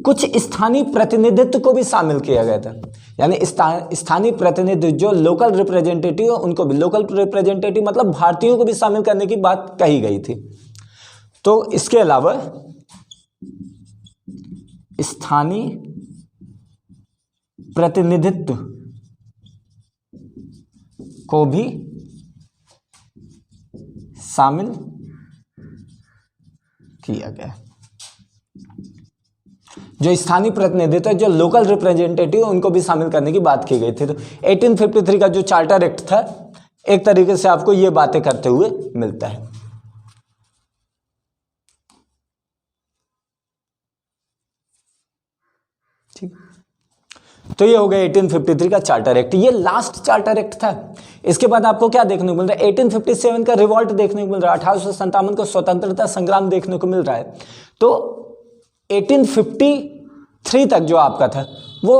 [SPEAKER 1] कुछ स्थानीय प्रतिनिधित्व को भी शामिल किया गया था, यानी स्थानीय प्रतिनिधि जो लोकल रिप्रेजेंटेटिव, उनको भी, लोकल रिप्रेजेंटेटिव मतलब भारतीयों को भी शामिल करने की बात कही गई थी। तो इसके अलावा स्थानीय प्रतिनिधित्व को भी शामिल किया गया। जो स्थानीय प्रतिनिधित्व, जो लोकल रिप्रेजेंटेटिव, उनको भी शामिल करने की बात की गई थी। तो 1853 का जो चार्टर एक्ट था एक तरीके से आपको ये बातें करते हुए मिलता है। ठीक, तो ये हो गया 1853 का चार्टर एक्ट। ये लास्ट चार्टर एक्ट था। इसके बाद आपको क्या देखने को मिल रहा है? 1857 का रिवॉल्ट देखने को मिल रहा है, 1857 को स्वतंत्रता संग्राम देखने को मिल रहा है। तो 1853 तक जो आपका था वो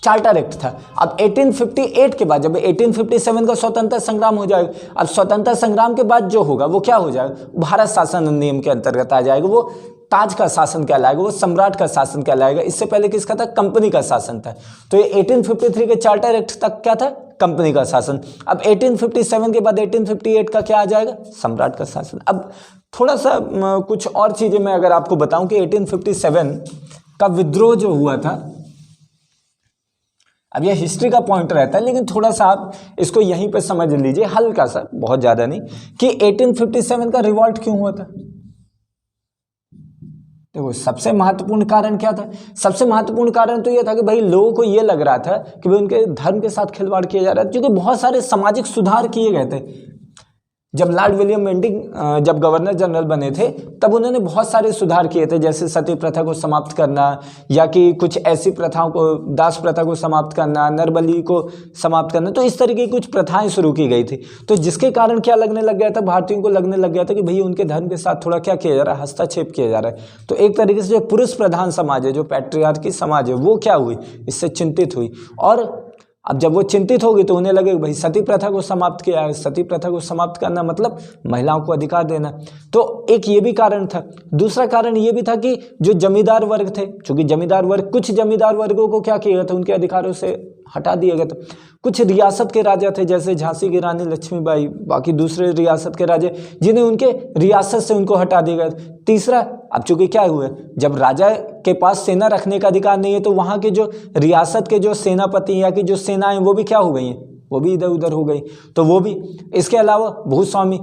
[SPEAKER 1] चार्टर एक्ट था। अब 1858 के बाद, जब 1857 का स्वतंत्रता संग्राम हो जाएगा, अब स्वतंत्रता संग्राम के बाद जो होगा वो क्या हो जाएगा? भारत शासन अधिनियम के अंतर्गत आ जाएगा। वो ताज का शासन कहलाएगा, वो सम्राट का शासन कहलाएगा। इससे पहले किसका था? कंपनी का शासन था। तो ये 1853 के चार्टर एक्ट तक क्या था? कंपनी का शासन। अब 1857 के बाद 1858 का क्या आ जाएगा? सम्राट का शासन। अब थोड़ा सा कुछ और चीजें मैं अगर आपको बताऊं कि 1857 का विद्रोह जो हुआ था, अब यह हिस्ट्री का पॉइंट रहता है लेकिन थोड़ा सा आप इसको यहीं पे समझ लीजिए, हल्का सा, बहुत ज्यादा नहीं, कि 1857 का रिवॉल्ट क्यों हुआ था। देखो सबसे महत्वपूर्ण कारण क्या था? सबसे महत्वपूर्ण कारण तो यह था कि भाई लोगों को यह लग रहा था कि भाई उनके धर्म के साथ खिलवाड़ किया जा रहा है, क्योंकि बहुत सारे सामाजिक सुधार किए गए थे। जब लॉर्ड विलियम बेंटिंग जब गवर्नर जनरल बने थे तब उन्होंने बहुत सारे सुधार किए थे, जैसे सती प्रथा को समाप्त करना, या कि कुछ ऐसी प्रथाओं को, दास प्रथा को समाप्त करना, नरबली को समाप्त करना। तो इस तरीके की कुछ प्रथाएं शुरू की गई थी। तो जिसके कारण क्या लगने लग गया था? भारतीयों को लगने लग गया था कि भैया उनके धर्म के साथ थोड़ा क्या किया जा रहा है? हस्तक्षेप किया जा रहा है। तो एक तरीके से जो पुरुष प्रधान समाज है, जो पैट्रियार्की समाज है, वो क्या हुई? इससे चिंतित हुई। और अब जब वो चिंतित होगी तो उन्हें लगे भाई सती प्रथा को समाप्त किया है, सती प्रथा को समाप्त करना मतलब महिलाओं को अधिकार देना। तो एक ये भी कारण था। दूसरा कारण ये भी था कि जो जमींदार वर्ग थे, चूंकि जमींदार वर्ग, कुछ जमींदार वर्गों को क्या किया गया था? उनके अधिकारों से हटा दिया गया था। कुछ रियासत के राजा थे, जैसे झांसी की रानी लक्ष्मीबाई, बाकी दूसरे रियासत के राजे, जिन्हें उनके रियासत से उनको हटा दिया गया। तीसरा, अब चूंकि क्या हुआ, जब राजा के पास सेना रखने का अधिकार नहीं है तो वहां के जो रियासत के जो सेनापति या कि जो सेनाएं, वो भी क्या हो गई हैं? वो भी इधर उधर हो गई। तो वो भी, इसके अलावा भूस्वामी,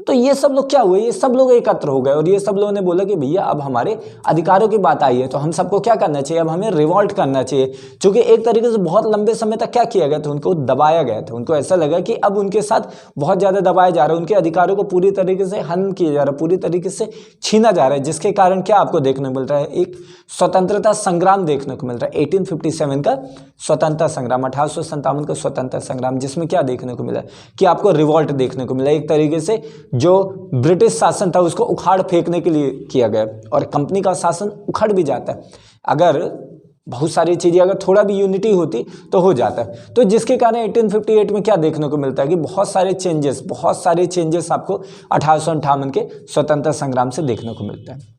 [SPEAKER 1] तो ये सब लोग क्या हुए? ये सब लोग एकत्र हो गए और ये सब लोगों ने बोला कि भैया अब हमारे अधिकारों की बात आई है तो हम सबको क्या करना चाहिए? अब हमें रिवॉल्ट करना चाहिए। क्योंकि एक तरीके से बहुत लंबे समय तक क्या किया गया था? उनको दबाया गया था। उनको ऐसा लगा कि अब उनके साथ बहुत ज़्यादा दबाया जा रहा है, उनके अधिकारों को पूरी तरीके से हनन किया जा रहा है, पूरी तरीके से छीना जा रहा है, जिसके कारण क्या आपको देखने को मिल रहा है? एक स्वतंत्रता संग्राम देखने को मिल रहा है। 1857 का स्वतंत्रता संग्राम, 1857 का स्वतंत्रता संग्राम, जिसमें क्या देखने को मिला कि आपको रिवॉल्ट देखने को मिला। एक तरीके से जो ब्रिटिश शासन था उसको उखाड़ फेंकने के लिए किया गया, और कंपनी का शासन उखड़ भी जाता है अगर बहुत सारी चीजें, अगर थोड़ा भी यूनिटी होती तो हो जाता है। तो जिसके कारण 1858 में क्या देखने को मिलता है कि बहुत सारे चेंजेस आपको 1858 के स्वतंत्रता संग्राम से देखने को मिलता है।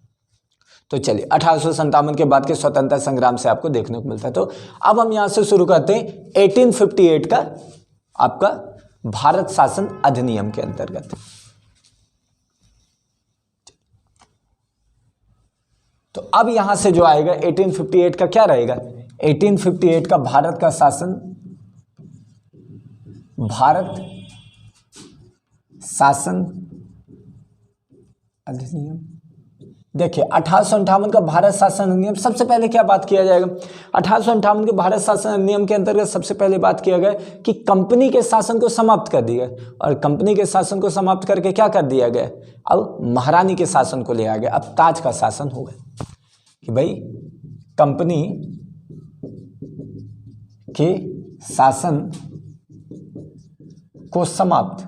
[SPEAKER 1] तो चलिए 1857 के बाद के स्वतंत्रता संग्राम से आपको देखने को मिलता है। तो अब हम यहां से शुरू करते हैं 1858 का आपका भारत शासन अधिनियम के अंतर्गत। तो अब यहां से जो आएगा 1858 का क्या रहेगा? 1858 का भारत का शासन, भारत शासन अधिनियम। देखिए 1858 का भारत शासन अधिनियम, सबसे पहले क्या बात किया जाएगा, 1858 के भारत शासन अधिनियम के अंतर्गत सबसे पहले बात किया गया कि कंपनी के शासन को समाप्त कर दिया गया, और कंपनी के शासन को समाप्त करके क्या कर दिया गया, अब महारानी के शासन को ले आ गया, अब ताज का शासन हो गया कि भाई कंपनी के शासन को समाप्त,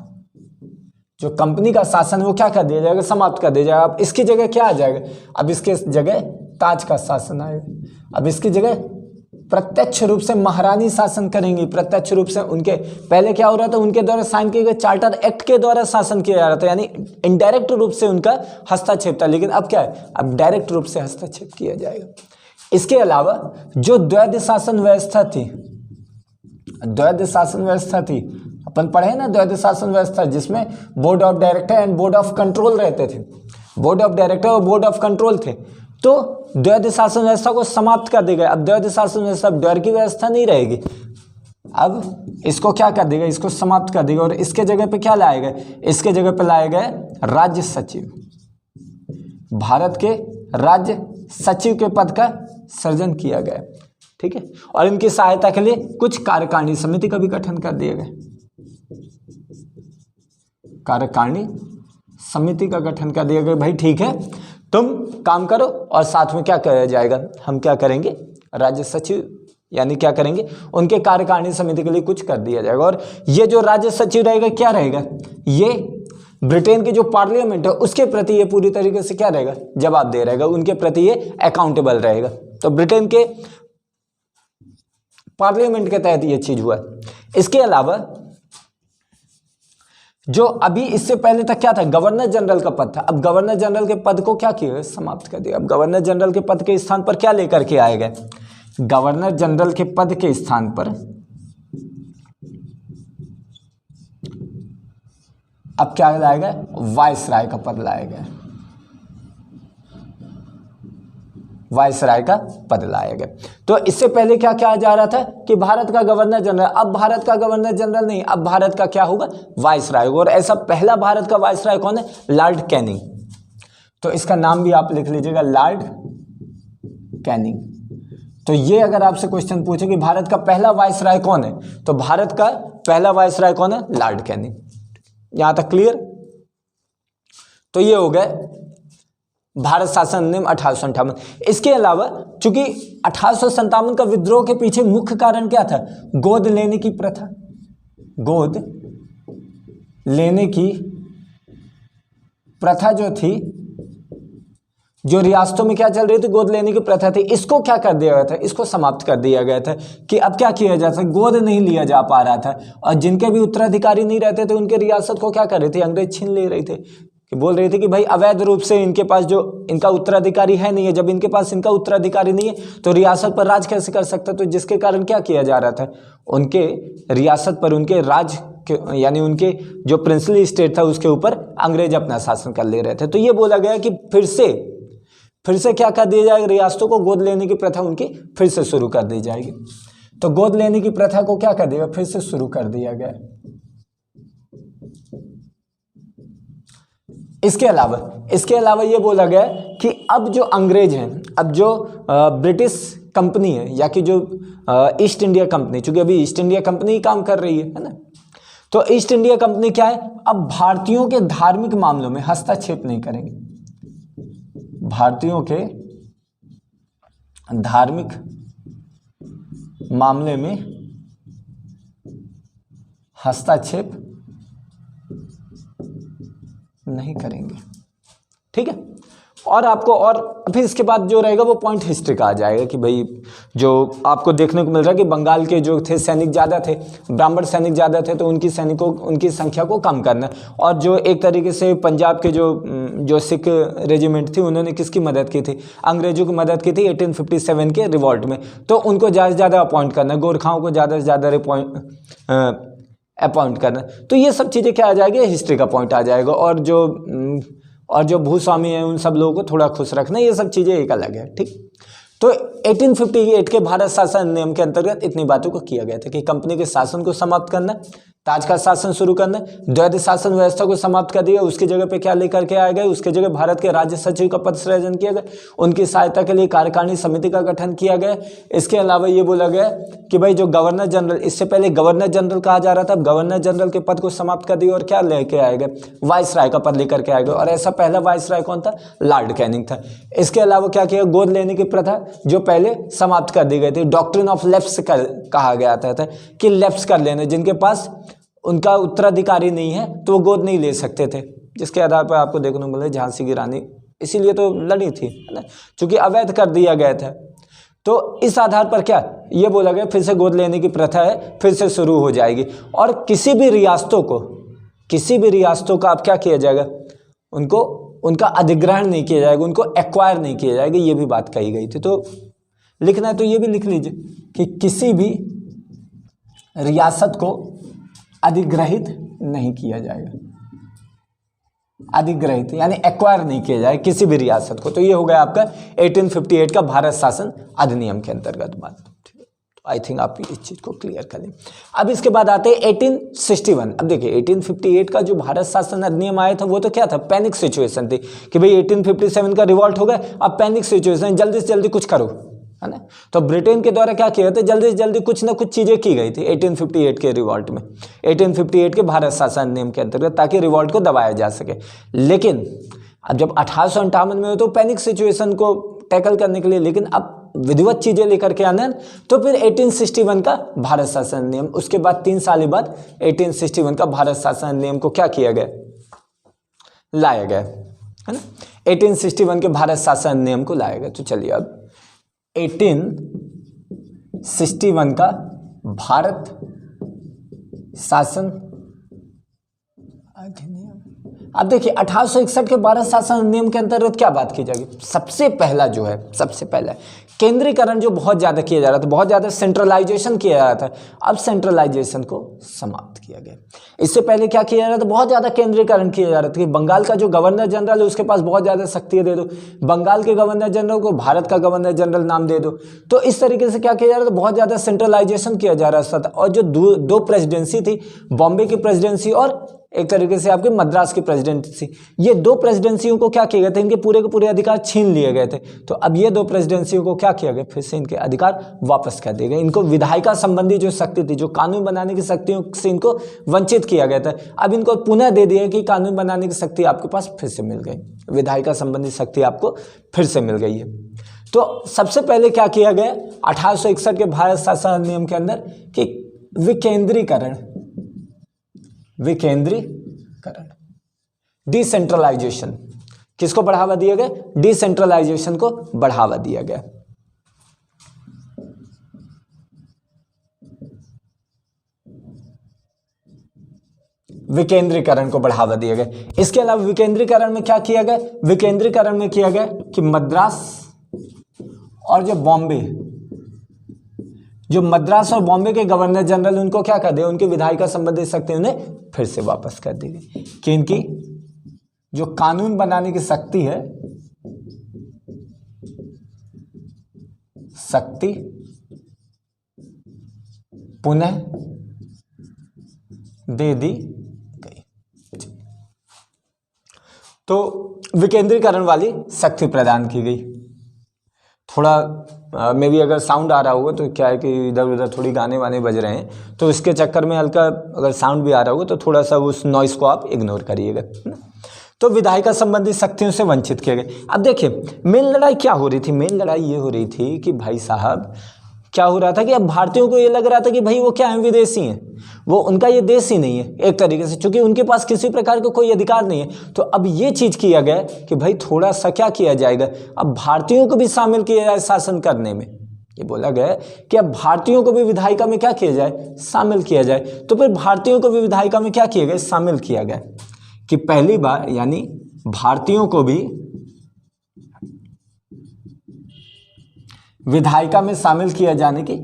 [SPEAKER 1] जो कंपनी का शासन है वो क्या कर दिया जाएगा, समाप्त कर दिया जाएगा। अब इसकी जगह क्या आ जाएगा, अब इसके जगह ताज का शासन आएगा। अब इसकी जगह प्रत्यक्ष रूप से महारानी शासन करेंगी, प्रत्यक्ष रूप से उनके, पहले क्या हो रहा था, उनके द्वारा साइन किए गए चार्टर एक्ट के द्वारा शासन किया जा रहा था, यानी इनडायरेक्ट रूप से उनका हस्तक्षेप था, लेकिन अब क्या है, अब डायरेक्ट रूप से हस्तक्षेप किया जाएगा। इसके अलावा जो द्वैध शासन व्यवस्था थी, द्वैध शासन व्यवस्था थी, अपन पढ़े ना द्वैध शासन व्यवस्था, जिसमें board of director and board of control रहते थे, बोर्ड ऑफ डायरेक्टर और बोर्ड ऑफ कंट्रोल थे, तो द्वैध शासन व्यवस्था को समाप्त कर देगा। अब द्वैध शासन व्यवस्था, द्वैध की व्यवस्था नहीं रहेगी, अब इसको क्या कर देगा, इसको समाप्त कर देगा, और इसके जगह पे क्या लाएगा, इसके जगह पे लाएगा राज्य सचिव, भारत के राज्य सचिव के पद का सृजन किया गया, ठीक है। और इनकी सहायता के लिए कुछ कार्यकारिणी समिति का भी गठन कर दिया गया, कार्यकारिणी समिति का गठन कर दिया गया, भाई ठीक है तुम काम करो, और साथ में क्या किया जाएगा, हम क्या करेंगे, राज्य सचिव यानी क्या करेंगे, उनके कार्यकारिणी समिति के लिए कुछ कर दिया जाएगा। और ये जो राज्य सचिव रहेगा क्या रहेगा, ये ब्रिटेन की जो पार्लियामेंट है उसके प्रति ये पूरी तरीके से क्या रहेगा, जवाबदेह रहेगा, उनके प्रति ये अकाउंटेबल रहेगा। तो ब्रिटेन के पार्लियामेंट के तहत ये चीज हुआ। इसके अलावा जो अभी इससे पहले तक क्या था, गवर्नर जनरल का पद था, अब गवर्नर जनरल के पद को क्या किया, समाप्त कर दिया। अब गवर्नर जनरल के पद के स्थान पर क्या लेकर के आए गए, गवर्नर जनरल के पद के स्थान पर अब क्या लाया गया, वायसराय का पद लाया गया, वायसराय का पद लाया गया। तो इससे पहले क्या कहा जा रहा था कि भारत का गवर्नर जनरल, अब भारत का गवर्नर जनरल नहीं, अब भारत का क्या होगा, वायसराय होगा। और ऐसा पहला भारत का वायसराय कौन है, लॉर्ड कैनिंग। तो इसका नाम भी आप लिख लीजिएगा, लॉर्ड कैनिंग। तो ये अगर आपसे क्वेश्चन पूछे कि भारत का पहला वायसराय कौन है, तो भारत का पहला वायसराय कौन है, लॉर्ड कैनिंग। यहां तक क्लियर। तो ये हो गए भारत शासन अधिनियम 1858। इसके अलावा चूंकि 1857 का विद्रोह के पीछे मुख्य कारण क्या था, गोद लेने की प्रथा, गोद लेने की प्रथा जो थी, जो रियासतों में क्या चल रही थी, गोद लेने की प्रथा थी, इसको क्या कर दिया गया था, इसको समाप्त कर दिया गया था कि अब क्या किया जाता, गोद नहीं लिया जा पा रहा था, और जिनके भी उत्तराधिकारी नहीं रहते थे उनके रियासत को क्या कर रहे थे, अंग्रेज छीन ले रहे थे, कि बोल रहे थे कि भाई अवैध रूप से इनके पास जो इनका उत्तराधिकारी है नहीं है, जब इनके पास इनका उत्तराधिकारी नहीं है तो रियासत पर राज कैसे कर सकता। तो जिसके कारण क्या किया जा रहा था, उनके रियासत पर, उनके राज यानी उनके जो प्रिंसली स्टेट था उसके ऊपर अंग्रेज अपना शासन कर ले रहे थे। तो ये बोला गया कि फिर से क्या कर दिया जाएगा, रियासतों को गोद लेने की प्रथा उनकी फिर से शुरू कर दी जाएगी। तो गोद लेने की प्रथा को क्या कर दिया, फिर से शुरू कर दिया गया। इसके अलावा ये बोला गया कि अब जो अंग्रेज हैं, अब जो ब्रिटिश कंपनी है या कि जो ईस्ट इंडिया कंपनी, चूंकि अभी ईस्ट इंडिया कंपनी ही काम कर रही है ना, तो ईस्ट इंडिया कंपनी क्या है, अब भारतीयों के धार्मिक मामलों में हस्तक्षेप नहीं करेंगे, भारतीयों के धार्मिक मामले में हस्तक्षेप नहीं करेंगे, ठीक है। और आपको, और फिर इसके बाद जो रहेगा वो पॉइंट हिस्ट्री का आ जाएगा कि भाई जो आपको देखने को मिल रहा है कि बंगाल के जो थे सैनिक ज़्यादा थे, ब्राह्मण सैनिक ज़्यादा थे, तो उनकी सैनिकों उनकी संख्या को कम करना। और जो एक तरीके से पंजाब के जो सिख रेजिमेंट थी उन्होंने किसकी मदद की थी, अंग्रेजों की मदद की थी 1857 के रिवॉल्ट में, तो उनको ज़्यादा से ज़्यादा अपॉइंट करना, गोरखाओं को ज़्यादा से ज़्यादा अपॉइंट करना। तो ये सब चीज़ें क्या आ जाएगी, हिस्ट्री का पॉइंट आ जाएगा। और जो भूस्वामी हैं उन सब लोगों को थोड़ा खुश रखना, ये सब चीज़ें एक अलग है, ठीक। तो 1858 के भारत शासन नियम के अंतर्गत इतनी बातों को किया गया था कि कंपनी के शासन को समाप्त करना, ताज का शासन शुरू करना, द्वैध शासन व्यवस्था को समाप्त कर दिया, उसकी जगह पे क्या लेकर के आए गए, उसकी जगह भारत के राज्य सचिव का पद सृजन किया गया, उनकी सहायता के लिए कार्यकारिणी समिति का गठन किया गया। इसके अलावा ये बोला गया कि भाई जो गवर्नर जनरल, इससे पहले गवर्नर जनरल कहा जा रहा था, अब गवर्नर जनरल के पद को समाप्त कर दिया और क्या लेके आए गए, वाइसराय का पद लेकर के आए गए। और ऐसा पहला वाइसराय कौन था, लॉर्ड कैनिंग था। इसके अलावा क्या किया, गोद लेने की प्रथा जो पहले समाप्त कर दी गई थी, डॉक्ट्रिन ऑफ लेफ्ट्स कहा गया था कि लेफ्ट्स कर लेने, जिनके पास उनका उत्तराधिकारी नहीं है तो वो गोद नहीं ले सकते थे, जिसके आधार पर आपको देखने को मिले झांसी की रानी इसीलिए तो लड़ी थी, है ना, क्योंकि अवैध कर दिया गया था। तो इस आधार पर क्या ये बोला गया फिर से गोद लेने की प्रथा है फिर से शुरू हो जाएगी। और किसी भी रियासतों का अब क्या किया जाएगा, उनको उनका अधिग्रहण नहीं किया जाएगा, उनको एक्वायर नहीं किया जाएगा, ये भी बात कही गई थी। तो लिखना है तो ये भी लिख लीजिए कि किसी भी रियासत को अधिग्रहित नहीं किया जाएगा, अधिग्रहित यानी एक्वायर नहीं किया जाए किसी भी रियासत को। तो ये हो गया आपका 1858 का भारत शासन अधिनियम के अंतर्गत बात। तो आई थिंक आप इस चीज को क्लियर कर लें। अब इसके बाद आते हैं 1861। अब देखिए 1858 का जो भारत शासन अधिनियम आया था वो तो क्या था, पैनिक सिचुएशन थी कि भाई 1857 का रिवॉल्ट हो गया, अब पैनिक सिचुएशन, जल्दी से जल्दी कुछ करो, है ना। तो ब्रिटेन के द्वारा क्या किया था, जल्दी से जल्दी कुछ ना कुछ चीजें की गई थी 1858 के रिवॉल्ट में, 1858 के भारत शासन नियम के अंतर्गत, ताकि रिवॉल्ट को दबाया जा सके। लेकिन अब जब 1858 में हो तो पैनिक सिचुएशन को टैकल करने के लिए, लेकिन अब विधिवत चीजें लेकर के आना, तो फिर 1861 का भारत शासन नियम, उसके बाद 3 साल बाद 1861 का भारत शासन नियम को क्या किया गया, लाया गया, है ना। 1861 के भारत शासन नियम को लाया गया। तो चलिए अब 1861 का भारत शासन अधिनियम। अब देखिए 1861 के भारत शासन अधिनियम के अंतर्गत क्या बात की जाएगी, सबसे पहला जो है, सबसे पहला केंद्रीकरण जो बहुत ज्यादा किया जा रहा था, बहुत ज्यादा सेंट्रलाइजेशन किया जा रहा था, अब सेंट्रलाइजेशन को समाप्त किया गया। इससे पहले क्या किया जा रहा था, बहुत ज्यादा केंद्रीकरण किया जा रहा था कि बंगाल का जो गवर्नर जनरल है उसके पास बहुत ज्यादा शक्तियां दे दो, बंगाल के गवर्नर जनरल को भारत का गवर्नर जनरल नाम दे दो। तो इस तरीके से क्या किया जा रहा था, बहुत ज्यादा सेंट्रलाइजेशन किया जा रहा था। और जो दो प्रेसिडेंसी थी, बॉम्बे की प्रेसिडेंसी और एक तरीके से आपकी मद्रास की प्रेसिडेंसी, ये 2 प्रेसिडेंसियों को क्या किया गया था, इनके पूरे के पूरे अधिकार छीन लिए गए थे। तो अब ये 2 प्रेसिडेंसियों को क्या किया गया, फिर से इनके अधिकार वापस कर दिए गए। इनको विधायिका संबंधी जो शक्ति थी, जो कानून बनाने की शक्तियों से इनको वंचित किया गया था, अब इनको पुनः दे दिया कि कानून बनाने की शक्ति आपके पास फिर से मिल गई, विधायिका संबंधी शक्ति आपको फिर से मिल गई है। तो सबसे पहले क्या किया गया 1861 के भारत शासन अधिनियम के अंदर कि विकेंद्रीकरण, डिसेंट्रलाइजेशन, किसको बढ़ावा दिया गया, डिसेंट्रलाइजेशन को बढ़ावा दिया गया। विकेंद्रीकरण को बढ़ावा दिया गया। इसके अलावा विकेंद्रीकरण में क्या किया गया, विकेंद्रीकरण में किया गया कि मद्रास और जो मद्रास और बॉम्बे के गवर्नर जनरल, उनको क्या कर दिया, उनकी विधायिका संबंधी शक्ति उन्हें फिर से वापस कर दी गई कि इनकी जो कानून बनाने की शक्ति है, शक्ति पुनः दे दी गई। तो विकेंद्रीकरण वाली शक्ति प्रदान की गई। थोड़ा मे भी अगर साउंड आ रहा होगा तो क्या है कि इधर उधर थोड़ी गाने वाने बज रहे हैं, तो इसके चक्कर में हल्का अगर साउंड भी आ रहा होगा तो थोड़ा सा उस नॉइस को आप इग्नोर करिएगा। तो विधायिका संबंधी शक्तियों से वंचित किए गए। अब देखिए मेन लड़ाई क्या हो रही थी, मेन लड़ाई ये हो रही थी कि भाई साहब क्या हो रहा था कि अब भारतीयों को ये लग रहा था कि भाई वो क्या है, विदेशी हैं, वो उनका ये देश ही नहीं है एक तरीके से, क्योंकि उनके पास किसी प्रकार का कोई अधिकार नहीं है। तो अब ये चीज किया गया कि भाई थोड़ा सा क्या किया जाएगा, अब भारतीयों को भी शामिल किया जाए शासन करने में। ये बोला गया कि अब भारतीयों को भी विधायिका में क्या किया जाए, शामिल किया जाए। तो फिर भारतीयों को भी विधायिका में क्या किया गया, शामिल किया गया कि पहली बार यानी भारतीयों को भी विधायिका में शामिल किया जाने की,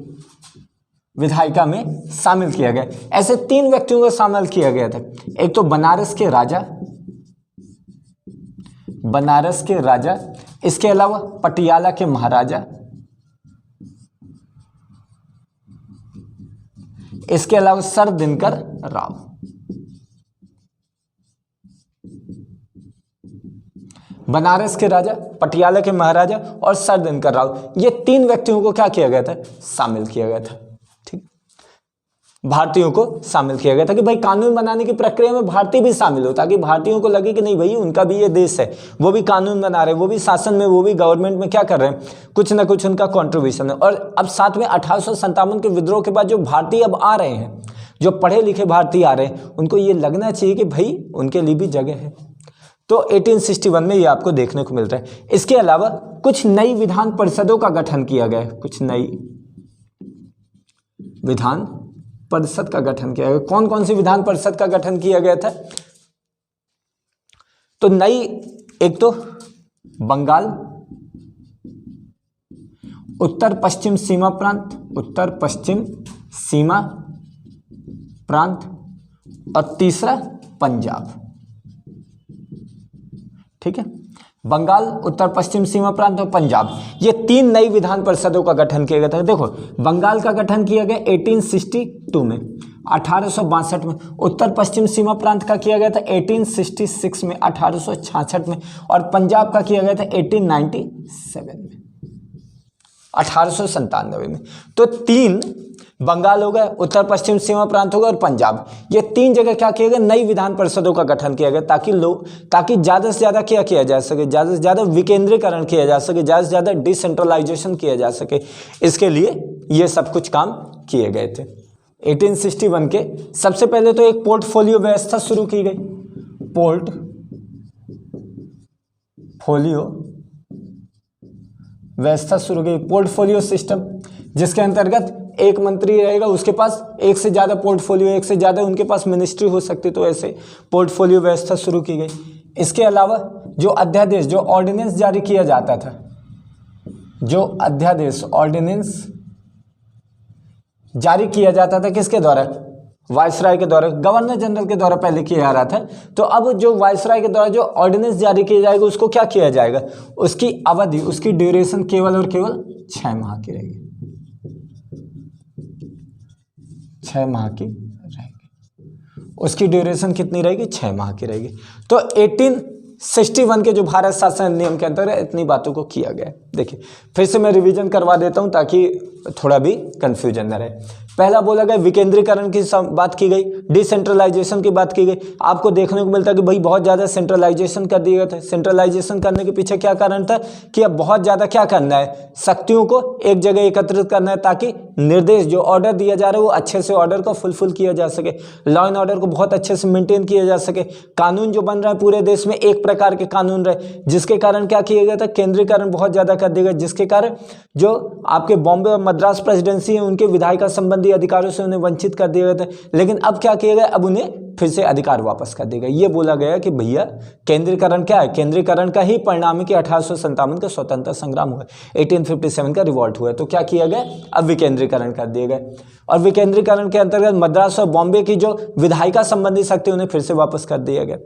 [SPEAKER 1] विधायिका में शामिल किया गया। ऐसे 3 व्यक्तियों को शामिल किया गया था। एक तो बनारस के राजा, इसके अलावा पटियाला के महाराजा, इसके अलावा सर दिनकर राव। बनारस के राजा, पटियाला के महाराजा और सर दिनकर राव, ये 3 व्यक्तियों को क्या किया गया था, शामिल किया गया था। ठीक, भारतीयों को शामिल किया गया था कि भाई कानून बनाने की प्रक्रिया में भारतीय भी शामिल हो, ताकि भारतीयों को लगे कि नहीं भाई उनका भी ये देश है, वो भी कानून बना रहे हैं, वो भी शासन में, वो भी गवर्नमेंट में क्या कर रहे हैं, कुछ ना कुछ उनका कॉन्ट्रीब्यूशन है। और अब साथ में 1857 के विद्रोह के बाद जो भारतीय अब आ रहे हैं, जो पढ़े लिखे भारतीय आ रहे हैं, उनको ये लगना चाहिए कि भाई उनके लिए भी जगह है। तो 1861 में ये आपको देखने को मिल रहा है। इसके अलावा कुछ नई विधान परिषदों का गठन किया गया है, कुछ नई विधान परिषद का गठन किया गया। कौन कौन सी विधान परिषद का गठन किया गया था? तो नई, एक तो बंगाल, उत्तर पश्चिम सीमा प्रांत, उत्तर पश्चिम सीमा प्रांत, और तीसरा पंजाब। ठीक है, बंगाल, उत्तर पश्चिम सीमा प्रांत और पंजाब, ये 3 नई विधान परिषदों का गठन किया गया था। देखो, बंगाल का गठन किया गया 1862 में, 1862 में। उत्तर पश्चिम सीमा प्रांत का किया गया था 1866 में, 1866 में। और पंजाब का किया गया था 1897 में, 1897 में। तो 3 बंगाल हो गए, उत्तर पश्चिम सीमा प्रांत हो गए और पंजाब, ये 3 जगह क्या किया गया, नई विधान परिषदों का गठन किया गया, ताकि ज़्यादा से ज़्यादा क्या किया जा सके, ज़्यादा से ज़्यादा विकेंद्रीकरण किया जा सके, ज़्यादा से ज़्यादा डिसेंट्रलाइजेशन किया जा सके। इसके लिए ये सब कुछ काम किए गए थे। 1861 के सबसे पहले तो एक पोर्टफोलियो व्यवस्था शुरू की गई, पोर्टफोलियो व्यवस्था शुरू की, पोर्टफोलियो सिस्टम, जिसके अंतर्गत एक मंत्री रहेगा, उसके पास एक से ज़्यादा पोर्टफोलियो, एक से ज़्यादा उनके पास मिनिस्ट्री हो सकती, तो ऐसे पोर्टफोलियो व्यवस्था शुरू की गई। इसके अलावा जो अध्यादेश, जो ऑर्डिनेंस जारी किया जाता था, जो अध्यादेश, ऑर्डिनेंस जारी किया जाता था, किसके द्वारा, वायसराय के द्वारा, गवर्नर जनरल के द्वारा पहले किया जा रहा था। तो अब जो वायसराय के द्वारा जो ऑर्डिनेंस जारी किया जाएगा, उसको क्या किया जाएगा, उसकी अवधि, उसकी ड्यूरेशन केवल और केवल 6 माह की रहेगी, 6 माह की रहेगी। उसकी ड्यूरेशन कितनी रहेगी, 6 माह की रहेगी। तो 1861 के जो भारत शासन नियम के अंतर्गत इतनी बातों को किया गया है। देखिए, फिर से मैं रिवीजन करवा देता हूं ताकि थोड़ा भी कंफ्यूजन न रहे। पहला बोला गया विकेंद्रीकरण की बात की गई, डिसेंट्रलाइजेशन की बात की गई। आपको देखने को मिलता है कि भाई बहुत ज़्यादा सेंट्रलाइजेशन कर दिया था। सेंट्रलाइजेशन करने के पीछे क्या कारण था कि अब बहुत ज़्यादा क्या करना है, शक्तियों को एक जगह एकत्रित करना है, ताकि निर्देश, जो ऑर्डर दिया जा रहा है, वो अच्छे से ऑर्डर को फुलफिल किया जा सके, लॉ एंड ऑर्डर को बहुत अच्छे से मेंटेन किया जा सके, कानून जो बन रहा है पूरे देश में एक प्रकार के कानून रहे, जिसके कारण क्या किया गया था, केंद्रीकरण बहुत ज़्यादा कर दिया गया, जिसके कारण जो आपके बॉम्बे और मद्रास प्रेसिडेंसी है, उनके विधायिका संबंधी अधिकारों से उन्हें वंचित कर दिया गया था। लेकिन अब क्या किया गया, अब उन्हें फिर से अधिकार वापस कर दिया गया। ये बोला गया कि भैया केंद्रीकरण क्या है, केंद्रीकरण का ही परिणाम है कि 1857 का स्वतंत्रता संग्राम हुआ, 1857 का रिवॉल्ट हुआ। तो क्या किया गया, अब विकेंद्रीकरण कर दिया गया, और विकेंद्रीकरण के अंतर्गत मद्रास और बॉम्बे की जो विधायिका संबंधी शक्ति उन्हें फिर से वापस कर दिया गया।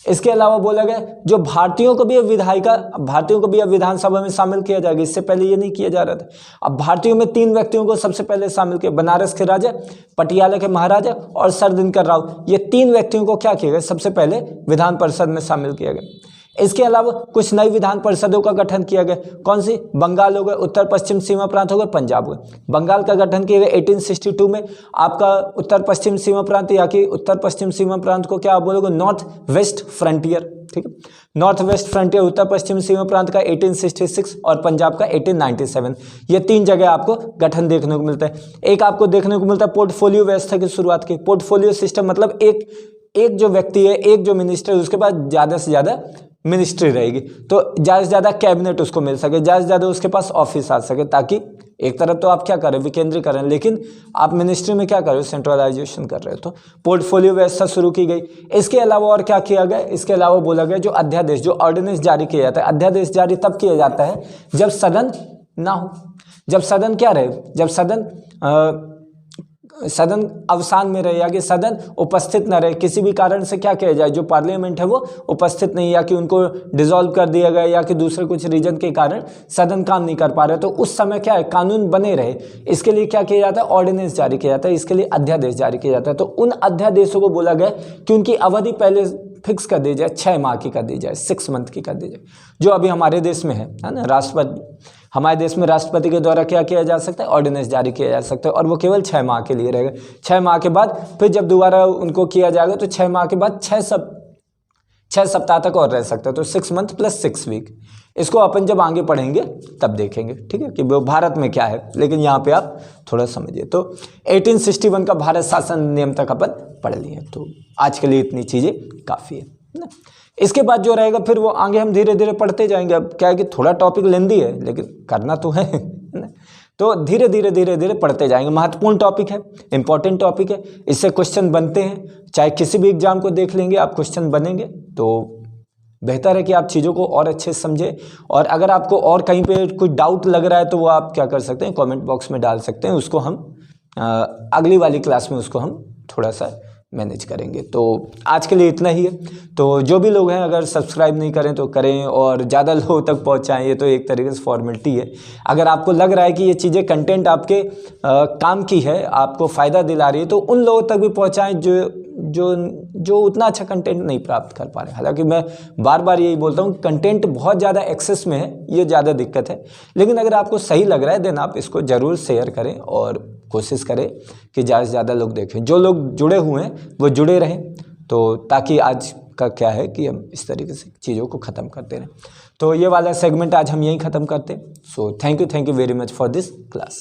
[SPEAKER 1] इसके अलावा बोला गया जो भारतीयों को भी अब विधानसभा में शामिल किया जाएगा। इससे पहले ये नहीं किया जा रहा था। अब भारतीयों में 3 व्यक्तियों को सबसे पहले शामिल किया, बनारस के राजा, पटियाला के महाराजा और सर दिनकर राव। ये 3 व्यक्तियों को क्या किया गया, सबसे पहले विधान परिषद में शामिल किया गया। इसके अलावा कुछ नई विधान परिषदों का गठन किया गया। कौन सी, बंगाल हो गए, उत्तर पश्चिम सीमा प्रांत हो गए, पंजाब हो गए। बंगाल का गठन किया गया 1862 में। आपका उत्तर पश्चिम सीमा प्रांत, या कि उत्तर पश्चिम सीमा प्रांत को क्या आप बोलोगे, नॉर्थ वेस्ट फ्रंटियर। ठीक है, नॉर्थ वेस्ट फ्रंटियर, उत्तर पश्चिम सीमा प्रांत का 1866 और पंजाब का 1897। ये 3 जगह आपको गठन देखने को मिलता है। एक आपको देखने को मिलता है पोर्टफोलियो व्यवस्था की शुरुआत की। पोर्टफोलियो सिस्टम मतलब एक जो व्यक्ति है, एक जो मिनिस्टर है, उसके पास ज़्यादा से ज़्यादा मिनिस्ट्री रहेगी, तो ज़्यादा से ज़्यादा कैबिनेट उसको मिल सके, ज़्यादा से ज़्यादा उसके पास ऑफिस आ सके, ताकि एक तरफ तो आप क्या कर रहे हो, विकेंद्रीकरण, लेकिन आप मिनिस्ट्री में क्या कर रहे हो, सेंट्रलाइजेशन कर रहे हो। तो पोर्टफोलियो व्यवस्था शुरू की गई। इसके अलावा और क्या किया गया, इसके अलावा बोला गया जो अध्यादेश, जो ऑर्डिनेंस जारी किया जाता है, अध्यादेश जारी तब किया जाता है जब सदन ना हो, जब सदन क्या रहे, जब सदन सदन अवसान में रहे या कि सदन उपस्थित न रहे, किसी भी कारण से क्या किया जाए, जो पार्लियामेंट है वो उपस्थित नहीं, या कि उनको डिसॉल्व कर दिया गया या कि दूसरे कुछ रीजन के कारण सदन काम नहीं कर पा रहे, तो उस समय क्या है, कानून बने रहे, इसके लिए क्या किया जाता है, ऑर्डिनेंस जारी किया जाता है, इसके लिए अध्यादेश जारी किया जाता है। तो उन अध्यादेशों को बोला गया कि उनकी अवधि पहले फिक्स कर दी जाए, 6 माह की कर दी जाए, 6 मंथ की कर दी जाए, जो अभी हमारे देश में है ना। हमारे देश में राष्ट्रपति के द्वारा क्या किया जा सकता है, ऑर्डिनेंस जारी किया जा सकता है, और वो केवल 6 माह के लिए रहेगा। 6 माह के बाद फिर जब दोबारा उनको किया जाएगा तो 6 माह के बाद 6 सप्ताह तक और रह सकता है, तो 6 मंथ प्लस 6 वीक। इसको अपन जब आगे पढ़ेंगे तब देखेंगे, ठीक है, कि वो भारत में क्या है, लेकिन यहाँ पे आप थोड़ा समझिए। तो 1861 का भारत शासन नियम तक अपन पढ़ लिए, तो आज के लिए इतनी चीज़ें काफ़ी है ना। इसके बाद जो रहेगा फिर वो आगे हम धीरे धीरे पढ़ते जाएंगे। अब क्या है कि थोड़ा टॉपिक लेंदी है, लेकिन करना तो है ना, तो धीरे धीरे पढ़ते जाएंगे। महत्वपूर्ण टॉपिक है, इंपॉर्टेंट टॉपिक है, इससे क्वेश्चन बनते हैं, चाहे किसी भी एग्जाम को देख लेंगे आप, क्वेश्चन बनेंगे, तो बेहतर है कि आप चीज़ों को और अच्छे से समझें। और अगर आपको और कहीं पे कोई डाउट लग रहा है तो वो आप क्या कर सकते हैं, कमेंट बॉक्स में डाल सकते हैं, उसको हम अगली वाली क्लास में उसको हम थोड़ा सा मैनेज करेंगे। तो आज के लिए इतना ही है। तो जो भी लोग हैं अगर सब्सक्राइब नहीं करें तो करें, और ज़्यादा लोगों तक पहुंचाएं, ये तो एक तरीके से फॉर्मेलिटी है। अगर आपको लग रहा है कि ये चीज़ें कंटेंट आपके काम की है, आपको फ़ायदा दिला रही है, तो उन लोगों तक भी पहुंचाएं जो उतना अच्छा कंटेंट नहीं प्राप्त कर पा रहे। हालांकि मैं बार बार यही बोलता हूँ, कंटेंट बहुत ज़्यादा एक्सेस में है, ये ज़्यादा दिक्कत है, लेकिन अगर आपको सही लग रहा है देन आप इसको ज़रूर शेयर करें और कोशिश करें कि ज़्यादा से ज़्यादा लोग देखें। जो लोग जुड़े हुए हैं वो जुड़े रहें, तो ताकि आज का क्या है कि हम इस तरीके से चीज़ों को ख़त्म करते रहें। तो ये वाला सेगमेंट आज हम यहीं ख़त्म करते हैं। So thank you very much for this class.